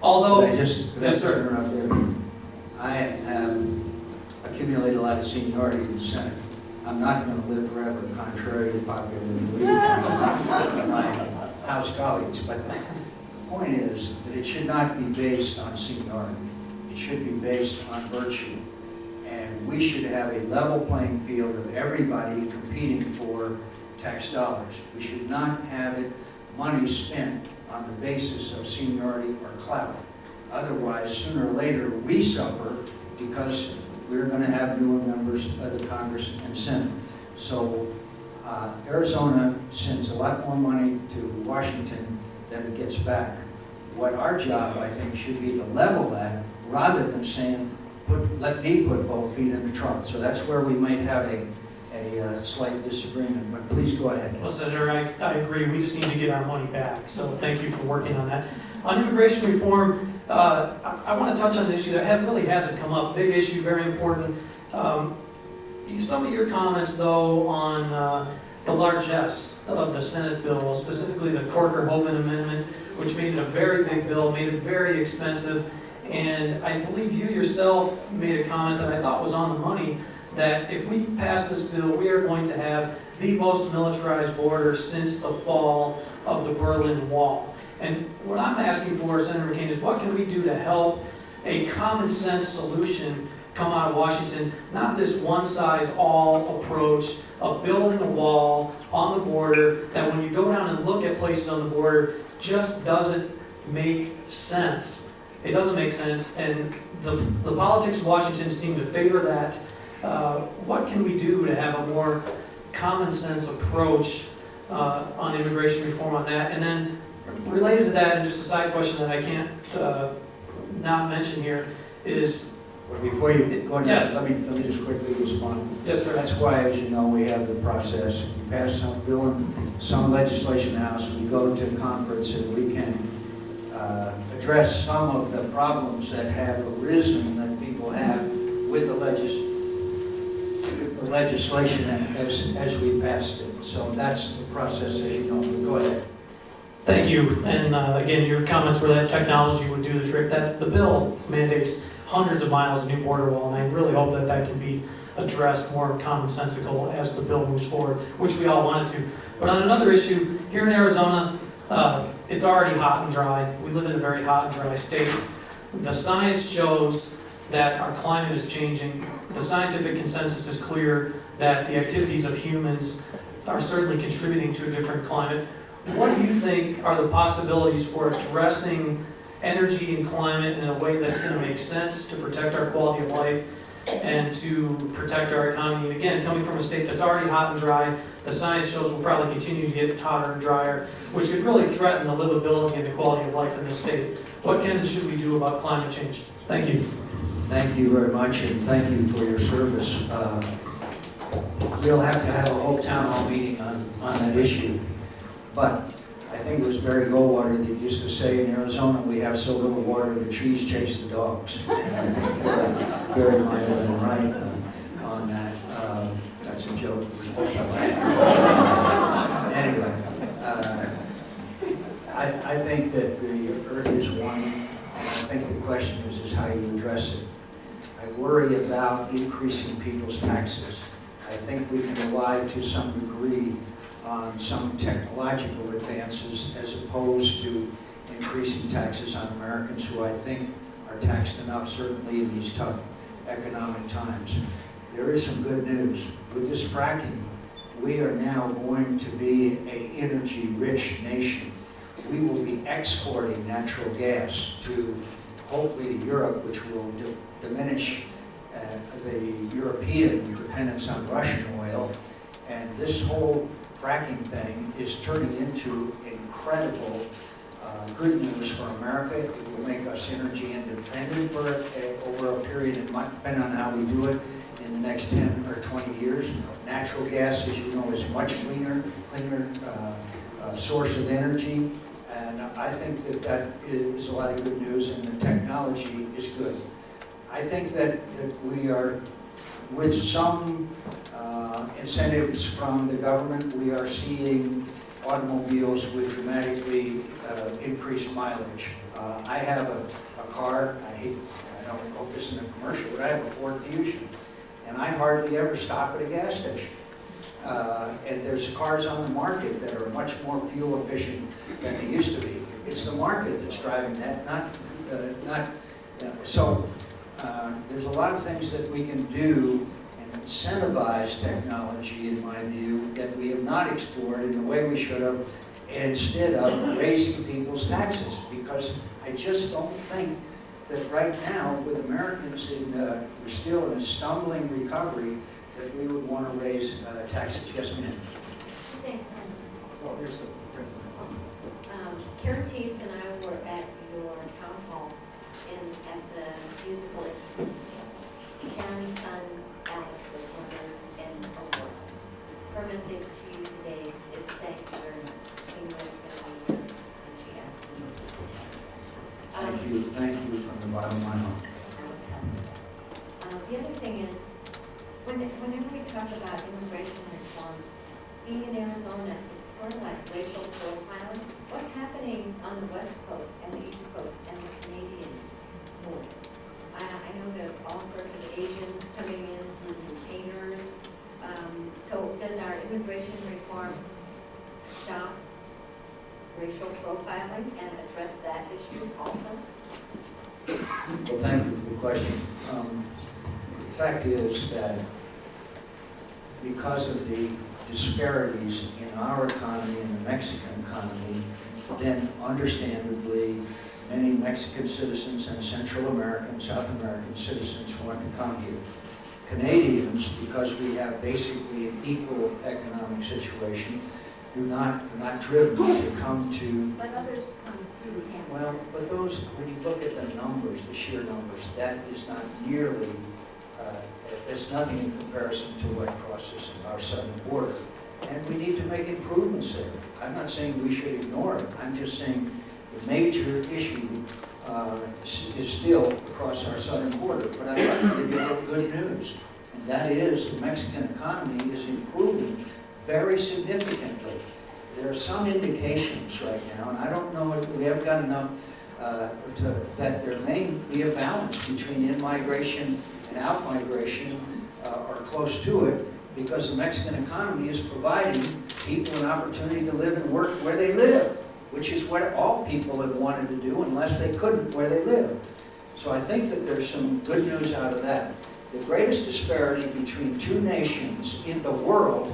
Although, yes, sir. I have accumulated a lot of seniority in the Senate. I'm not going to live forever, contrary to popular belief from my House colleagues. But the point is that it should not be based on seniority. It should be based on virtue. And we should have a level playing field of everybody competing for tax dollars. We should not have money spent on the basis of seniority or clout. Otherwise, sooner or later, we suffer because we're going to have newer members of the Congress and Senate. So Arizona sends a lot more money to Washington than it gets back. What our job, I think, should be to level that rather than saying, let me put both feet in the trough. So that's where we might have a slight disagreement, but please go ahead. Well, Senator, I agree. We just need to get our money back. So thank you for working on that. On immigration reform, I want to touch on an issue that really hasn't come up. Big issue, very important. Some of your comments, though, on the largesse of the Senate bill, specifically the Corker-Hogan Amendment, which made it a very big bill, made it very expensive, And I believe you yourself made a comment that I thought was on the money, that if we pass this bill, we are going to have the most militarized border since the fall of the Berlin Wall. And what I'm asking for, Senator McCain, is what can we do to help a common sense solution come out of Washington, not this one-size-all approach of building a wall on the border that when you go down and look at places on the border just doesn't make sense. It doesn't make sense, and the politics of Washington seem to favor that. What can we do to have a more common sense approach on immigration reform on that? And then related to that, and just a side question that I can't not mention here, is Before you go on, yes. let me just quickly respond. Yes, sir. That's why, as you know, we have the process. We pass some bill, some legislation in the House, we go to conference, and we can address some of the problems that have arisen that people have with the legislation as we passed it. So that's the process, as you know. Go ahead. Thank you. And again, your comments were that technology would do the trick. That the bill mandates hundreds of miles of new border wall, and I really hope that that can be addressed more commonsensical as the bill moves forward, which we all wanted to. But on another issue, here in Arizona, it's already hot and dry. We live in a very hot and dry state. The science shows that our climate is changing. The scientific consensus is clear that the activities of humans are certainly contributing to a different climate. What do you think are the possibilities for addressing energy and climate in a way that's going to make sense to protect our quality of life and to protect our economy? And again, coming from a state that's already hot and dry, the science shows will probably continue to get hotter and drier, which could really threaten the livability and the quality of life in this state. What can and should we do about climate change? Thank you. Thank you very much, and thank you for your service. We'll have to have a whole town hall meeting on that issue. But I think it was Barry Goldwater that used to say in Arizona, we have so little water, the trees chase the dogs. And I think Barry might have been right on that. That's a joke. We're supposed to laugh. Anyway, I think that the earth is warming, and I think the question is how you address it. I worry about increasing people's taxes. I think we can rely to some degree on some technological advances as opposed to increasing taxes on Americans who I think are taxed enough, certainly in these tough economic times. There is some good news. With this fracking, we are now going to be an energy-rich nation. We will be exporting natural gas to, hopefully to Europe, which will diminish the European dependence on Russian oil. And this whole fracking thing is turning into incredible good news for America. It will make us energy independent for over a period, it might depend on how we do it, in the next 10 or 20 years. Natural gas, as you know, is a much cleaner source of energy. And I think that that is a lot of good news, and the technology is good. I think that we are, with some incentives from the government, we are seeing automobiles with dramatically increased mileage. I have a car, I don't hope this isn't a commercial, but I have a Ford Fusion, and I hardly ever stop at a gas station. And there's cars on the market that are much more fuel efficient than they used to be. It's the market that's driving that, so there's a lot of things that we can do and incentivize technology, in my view, that we have not explored in the way we should have, instead of raising people's taxes. Because I just don't think that right now, with Americans we're still in a stumbling recovery, that we would want to raise taxes. Yes, ma'am. Thanks. Well, here's the Karen Teves and I were at your town hall at the musical instruments. Karen's son, Alex, was honored an award. Her message to you today is thank you very much. Ingrid's going to be here, and she asked me to tell you. Thank you from the bottom of my heart. I will tell you. The other thing is, whenever we talk about immigration reform, being in Arizona, it's sort of like racial profiling. What's happening on the West Coast and the East Coast and the Canadian home. I know there's all sorts of Asians coming in through containers. So does our immigration reform stop racial profiling and address that issue also? Well, thank you for the question. The fact is that because of the disparities in our economy and the Mexican economy, then understandably, many Mexican citizens and Central American, South American citizens want to come here. Canadians, because we have basically an equal economic situation, are not driven to come to. But others come through Canada. Well, but those, when you look at the numbers, the sheer numbers, that is not nearly, there's nothing in comparison to what crosses our southern border. And we need to make improvements there. I'm not saying we should ignore it. I'm just saying the major issue is still across our southern border. But I'd like to give you a little good news. And that is the Mexican economy is improving very significantly. There are some indications right now, and I don't know if we haven't got enough that there may be a balance between in-migration and out-migration, or close to it, because the Mexican economy is providing people an opportunity to live and work where they live, which is what all people have wanted to do unless they couldn't where they live. So I think that there's some good news out of that. The greatest disparity between two nations in the world,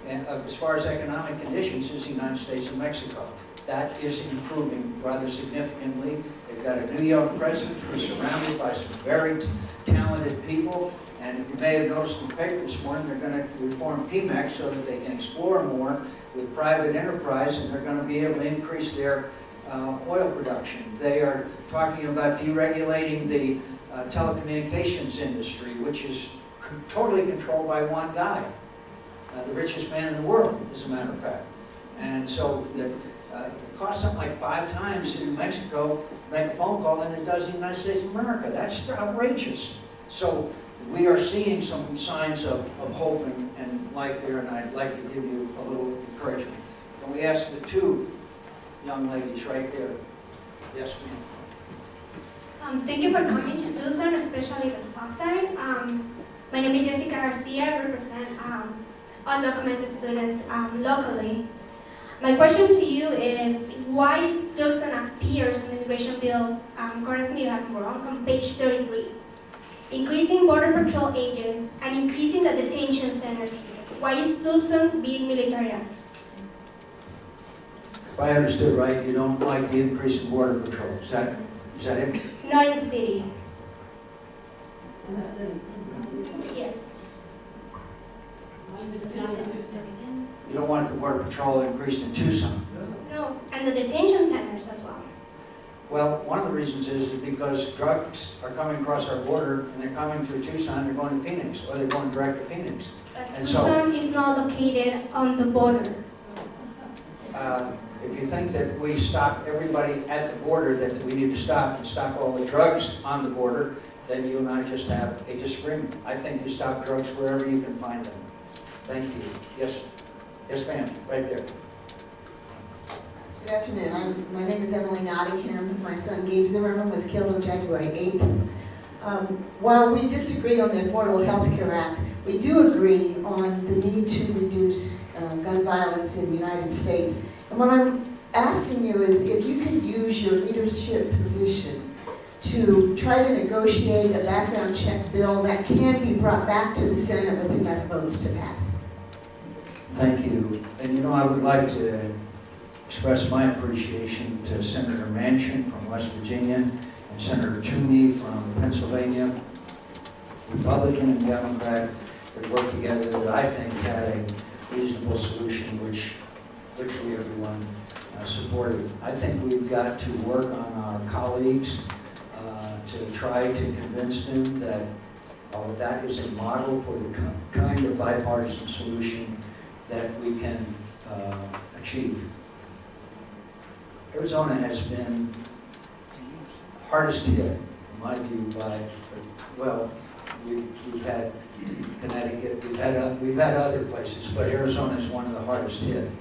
and as far as economic conditions, is the United States and Mexico. That is improving rather significantly. They've got a new young president who's surrounded by some very talented people. And if you may have noticed in the paper this morning, they're going to reform PMEX so that they can explore more with private enterprise, and they're going to be able to increase their oil production. They are talking about deregulating the telecommunications industry, which is totally controlled by one guy, the richest man in the world, as a matter of fact. And so it costs something like 5 times in Mexico to make a phone call than it does in the United States of America. That's outrageous. So we are seeing some signs of hope and life there, and I'd like to give you a little encouragement. Can we ask the two young ladies right there? Yes, ma'am. Thank you for coming to Tucson, especially the south side. My name is Jessica Garcia. I represent undocumented students locally. My question to you is, why Tucson appears in the immigration bill, correct me if I'm wrong, on page 33, increasing Border Patrol agents and increasing the detention centers here. Why is Tucson being militarized? If I understood right, you don't like the increase in Border Patrol. Is that it? Not in the city. Yes. You don't want the Border Patrol increased in Tucson? No, and the detention centers as well. Well, one of the reasons is because drugs are coming across our border, and they're coming through Tucson, they're going to Phoenix, or they're going direct to Phoenix. But And Tucson is not located on the border. If you think that we stop everybody at the border that we need to stop and stop all the drugs on the border, then you and I just have a disagreement. I think you stop drugs wherever you can find them. Thank you. Yes, yes, ma'am, right there. Good afternoon. My name is Emily Nottingham. My son Gabe Zimmerman was killed on January 8th. While we disagree on the Affordable Health Care Act, we do agree on the need to reduce gun violence in the United States. And what I'm asking you is if you could use your leadership position to try to negotiate a background check bill that can be brought back to the Senate with enough votes to pass. Thank you. And you know, I would like to express my appreciation to Senator Manchin from West Virginia and Senator Toomey from Pennsylvania, Republican and Democrat, that worked together that I think had a reasonable solution which literally everyone supported. I think we've got to work on our colleagues to try to convince them that that is a model for the kind of bipartisan solution that we can achieve. Arizona has been hardest hit, in my view, by, well, we've had Connecticut, we've had other places, but Arizona is one of the hardest hit.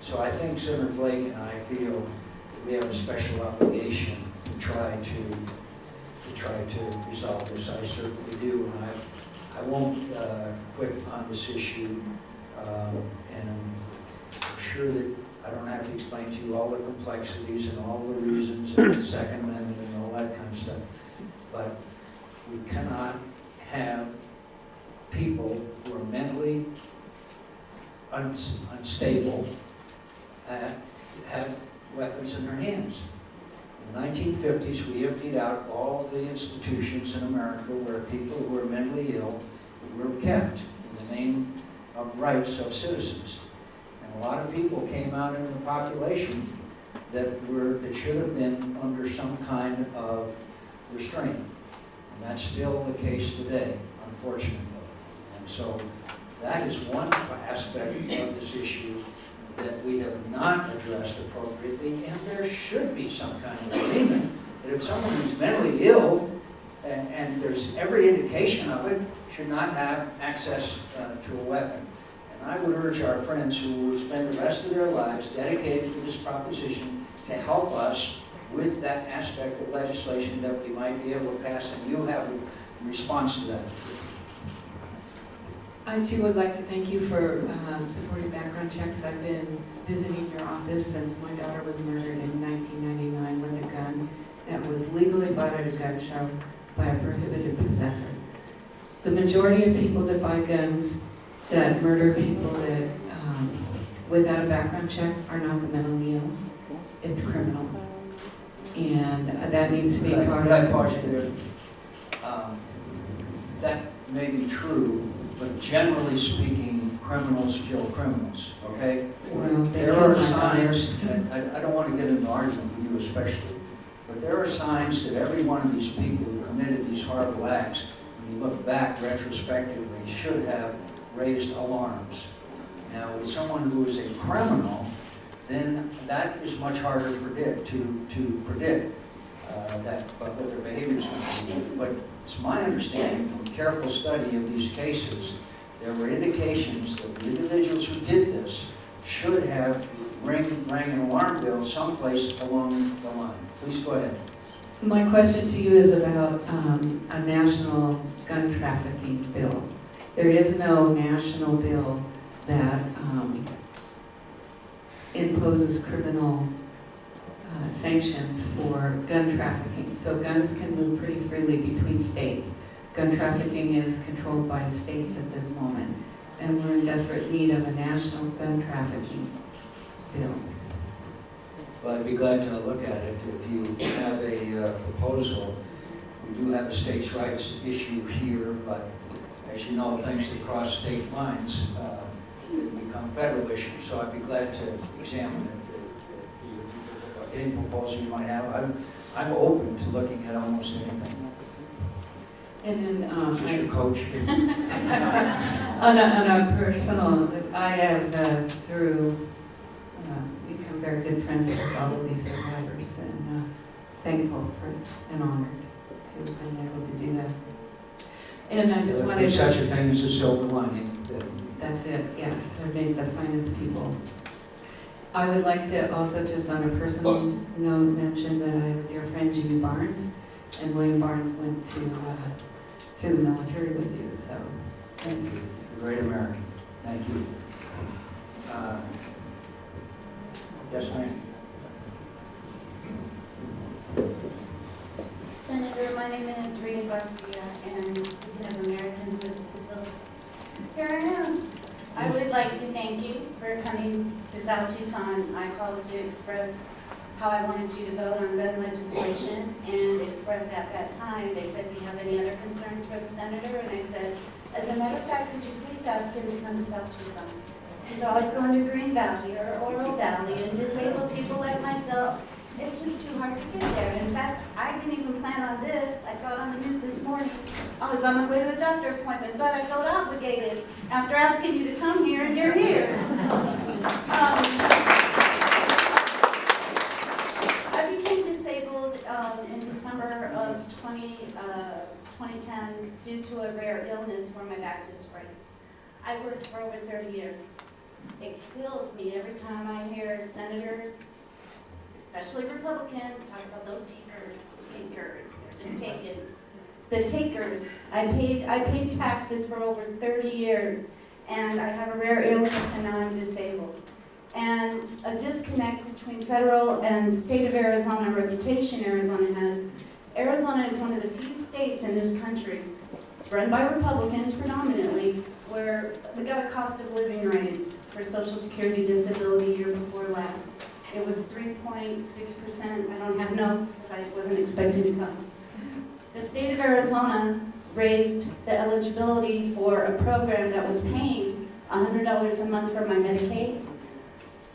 So I think Senator Flake and I feel that we have a special obligation to try try to resolve this. I certainly do, and I won't quit on this issue. And I'm sure that I don't have to explain to you all the complexities and all the reasons and the Second Amendment and all that kind of stuff. But we cannot have people who are mentally unstable have weapons in their hands. In the 1950s, we emptied out all the institutions in America where people who were mentally ill were kept in the name of rights of citizens. And a lot of people came out in the population that should have been under some kind of restraint. And that's still the case today, unfortunately. And so that is one aspect of this issue that we have not addressed appropriately, and there should be some kind of agreement that if someone who's mentally ill, and there's every indication of it, should not have access to a weapon. And I would urge our friends who will spend the rest of their lives dedicated to this proposition to help us with that aspect of legislation that we might be able to pass, and you have a response to that. I too would like to thank you for supporting background checks. I've been visiting your office since my daughter was murdered in 1999 with a gun that was legally bought at a gun shop by a prohibited possessor. The majority of people that buy guns that murder people that without a background check are not the mentally ill. It's criminals. And that needs to be part of it. Could I pause you there? That may be true, but generally speaking, criminals kill criminals, okay? Well, there are signs, and I don't want to get into an argument with you especially, but there are signs that every one of these people who committed these horrible acts, when you look back retrospectively, should have raised alarms. Now, with someone who is a criminal, then that is much harder to predict what their behavior is going to be. But it's my understanding from careful study of these cases, there were indications that the individuals who did this should have rang an alarm bell someplace along the line. Please go ahead. My question to you is about a national gun trafficking bill. There is no national bill that imposes criminal sanctions for gun trafficking. So guns can move pretty freely between states. Gun trafficking is controlled by states at this moment, and we're in desperate need of a national gun trafficking bill. Well, I'd be glad to look at it. If you have a proposal, we do have a states' rights issue here, but as you know, things that cross state lines become federal issues, so I'd be glad to examine it. Any proposal you might have, I'm open to looking at almost anything. And then Is this your coach? on a personal, I have through become very good friends with all of these survivors, and thankful for and honored to have been able to do that. And I just wanted to... There's such a thing as a silver lining. That's it, yes, they're made the finest people. I would like to also, just on a personal note, mention that I have a dear friend, Jimmy Barnes, and William Barnes went to the military with you, so thank you. A great American. Thank you. Yes, ma'am. Senator, my name is Rita Garcia, and speaking of Americans with Disabilities, here I am. I would like to thank you for coming to South Tucson. I called to express how I wanted you to vote on gun legislation, and expressed at that time, they said, do you have any other concerns for the senator? And I said, as a matter of fact, could you please ask him to come to South Tucson? He's always going to Green Valley or Oro Valley, and disabled people like myself, it's just too hard to get there. In fact, I didn't even plan on this. I saw it on the news this morning. I was on my way to a doctor appointment, but I felt obligated after asking you to come here, and you're here. I became disabled in December of 2010 due to a rare illness where my back just sprains. I worked for over 30 years. It kills me every time I hear senators, especially Republicans, talk about those teeth stinkers, they're just taking. The takers. I paid taxes for over 30 years, and I have a rare illness and now I'm disabled. And a disconnect between federal and state of Arizona reputation Arizona has. Arizona is one of the few states in this country, run by Republicans predominantly, where we got a cost of living raise for Social Security disability year before last. It was 3.6%. I don't have notes because I wasn't expected to come. The state of Arizona raised the eligibility for a program that was paying $100 a month for my Medicaid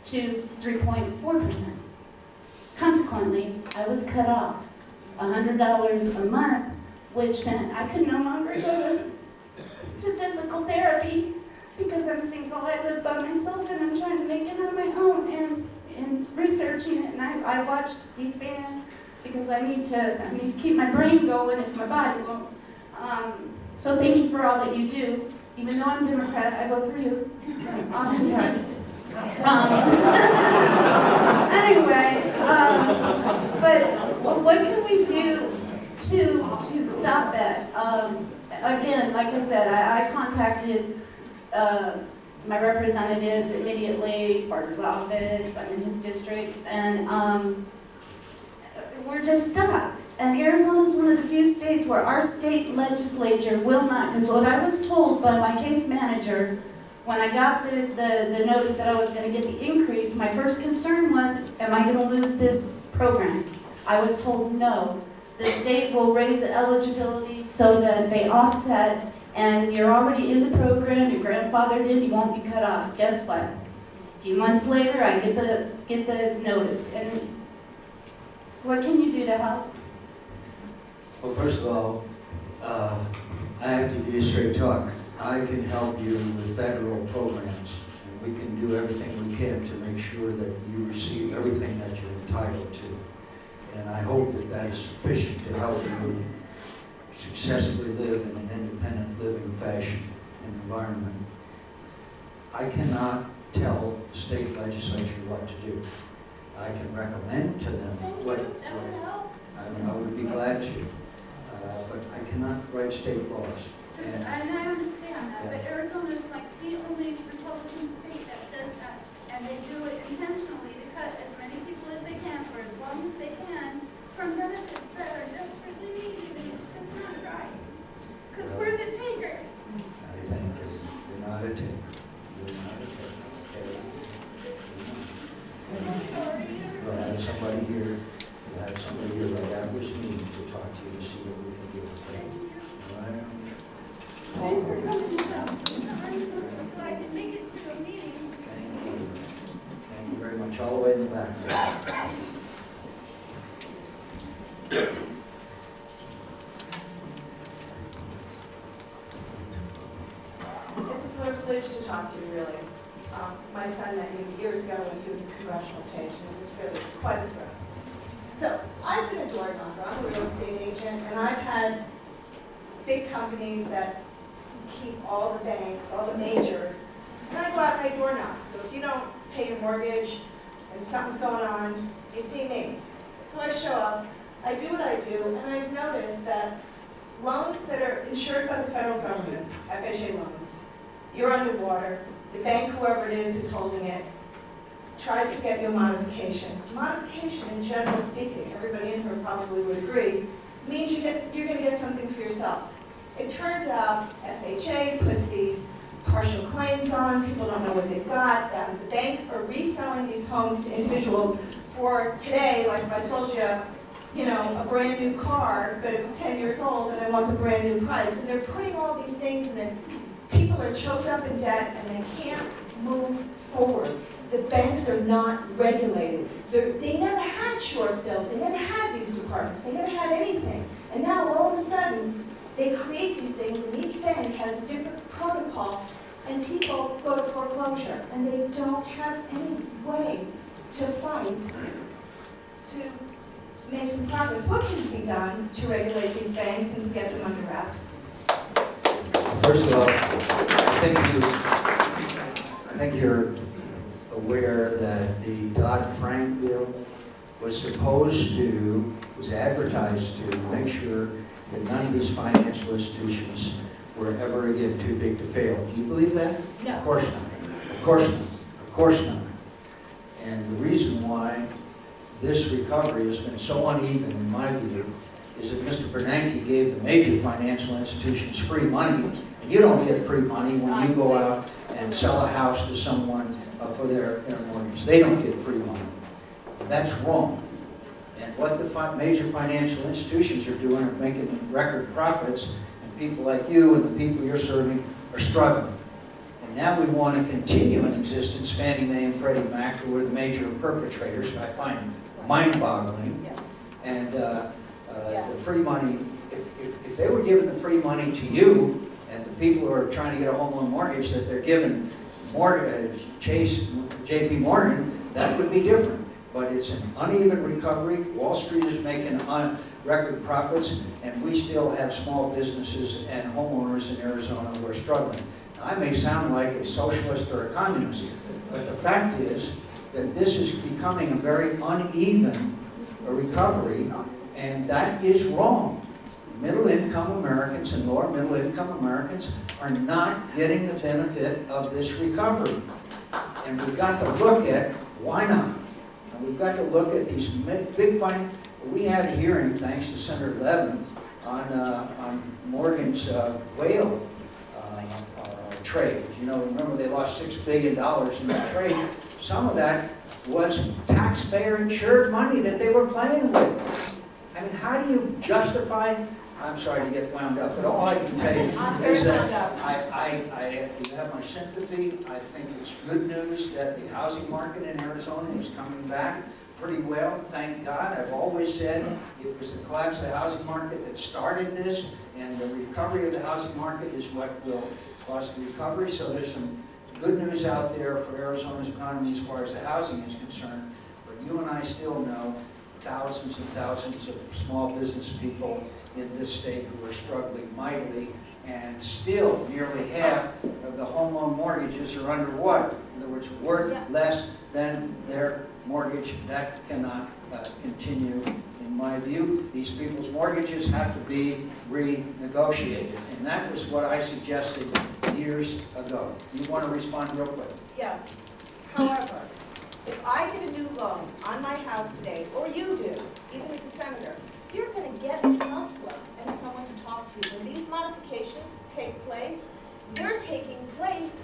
to 3.4%. Consequently, I was cut off $100 a month, which meant I could no longer go to physical therapy because I'm single. I live by myself and I'm trying to make it on my own and researching it. And I watch C-SPAN because I need to keep my brain going if my body won't. So thank you for all that you do. Even though I'm Democrat, I vote for you, oftentimes. Anyway, but what can we do to stop that? Again, like I said, I contacted my representatives immediately, Barker's office, I'm in his district, and we're just stuck. And Arizona is one of the few states where our state legislature will not, because what I was told by my case manager when I got the notice that I was going to get the increase, my first concern was, am I going to lose this program? I was told no. The state will raise the eligibility so that they offset, and you're already in the program, your grandfather did, you won't be cut off. Guess what? A few months later, I get the notice. And what can you do to help? Well, first of all, I have to give you a straight talk. I can help you with federal programs, and we can do everything we can to make sure that you receive everything that you're entitled to. And I hope that that is sufficient to help you successfully live in an independent living fashion and environment. I cannot tell the state legislature what to do. I can recommend to them what I would be glad to, but I cannot write state laws. And I understand that, but Arizona is like the only Republican state that does that, and they do it intentionally to cut as many people as they can for as long as they can from benefits that are desperately needed, and it's just not right. Because we're the takers. I think you're not a taker. You're not a taker. Okay? We'll have somebody here. We'll have somebody here right after this meeting to talk to you and see what we can do. Okay? All right? Thanks for coming so I can make it to a meeting. Thank you. Thank you very much. All the way in the back. It's a privilege to talk to you, really. My son met you years ago when he was a congressional page, and it was really quite a thrill. So I've been a door knocker. I'm a real estate agent, and I've had big companies that keep all the banks, all the majors, and I go out and I door knock. So if you don't pay your mortgage and something's going on, you see me. So I show up, I do what I do, and I've noticed that loans that are insured by the federal government, FHA loans, you're underwater, the bank, whoever it is who's holding it, tries to get you a modification. Modification, in general speaking, everybody in here probably would agree, means you're going to get something for yourself. It turns out FHA puts these partial claims on, people don't know what they've got, the banks are reselling these homes to individuals for today, like if I sold you know, a brand new car, but it was 10 years old and I want the brand new price. And they're putting all these things in it. People are choked up in debt and they can't move forward. The banks are not regulated. They never had short sales. They never had these departments. They never had anything. And now all of a sudden, they create these things and each bank has a different protocol and people go to foreclosure and they don't have any way to fight to make some progress. What can be done to regulate these banks and to get them under wraps? First of all, I think you're aware that the Dodd-Frank bill was supposed to was advertised to make sure that none of these financial institutions were ever again too big to fail. Do you believe that? No. Of course not. Of course not. Of course not. And the reason why this recovery has been so uneven, in my view, is that Mr. Bernanke gave the major financial institutions free money, and you don't get free money when you go out and sell a house to someone for their mortgage. They don't get free money. That's wrong. And what the major financial institutions are doing are making record profits, and people like you and the people you're serving are struggling. And now we want to continue in existence Fannie Mae and Freddie Mac, who are the major perpetrators. I find mind-boggling. Yes. And the free money, if they were giving the free money to you, and the people who are trying to get a home loan mortgage, that they're giving Chase, JP Morgan, that would be different. But it's an uneven recovery. Wall Street is making record profits, and we still have small businesses and homeowners in Arizona who are struggling. Now, I may sound like a socialist or a communist, but the fact is that this is becoming a very uneven recovery, and that is wrong. Middle-income Americans and lower middle-income Americans are not getting the benefit of this recovery. And we've got to look at why not. And we've got to look at these big we had a hearing, thanks to Senator Levin, on Morgan's whale trade. You know, remember they lost $6 billion in that trade. Some of that was taxpayer-insured money that they were playing with. I mean, how do you justify? I'm sorry to get wound up, but all I can tell you is that you have my sympathy. I think it's good news that the housing market in Arizona is coming back pretty well, thank God. I've always said it was the collapse of the housing market that started this, and the recovery of the housing market is what will cause the recovery. So there's some good news out there for Arizona's economy as far as the housing is concerned. But you and I still know thousands and thousands of small business people in this state who are struggling mightily, and still nearly half of the home loan mortgages are underwater. In other words, worth less than their mortgage. That cannot continue, in my view. These people's mortgages have to be renegotiated, and that was what I suggested years ago. You want to respond real quick? Yes. However, if I get a new loan on my house today, or you do, even as a senator, you're going to get a counselor and someone to talk to you. When these modifications take place, they're taking place,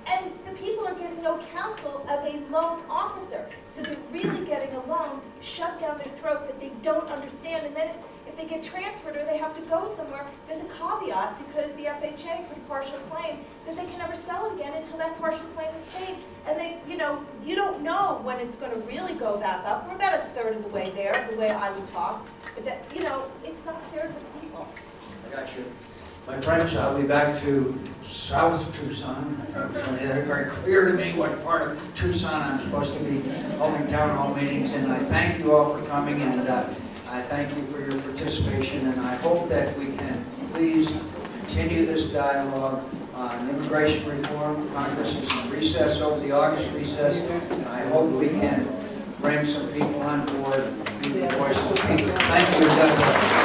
and the people are getting no counsel of a loan officer. So they're really getting a loan shoved down their throat that they don't understand. And then if they get transferred or they have to go somewhere, there's a caveat because the FHA put a partial claim that they can never sell it again until that partial claim is paid. And they, you don't know when it's going to really go back up. We're about a third of the way there, the way I would talk. But that, it's not fair to the people. I got you. My friends, I'll be back to South Tucson. It's very clear to me what part of Tucson I'm supposed to be holding town hall meetings, and I thank you all for coming, and I thank you for your participation, and I hope that we can please continue this dialogue on immigration reform. Congress is in recess over the August recess, and I hope we can bring some people on board and be the voice of the people. Thank you, God bless.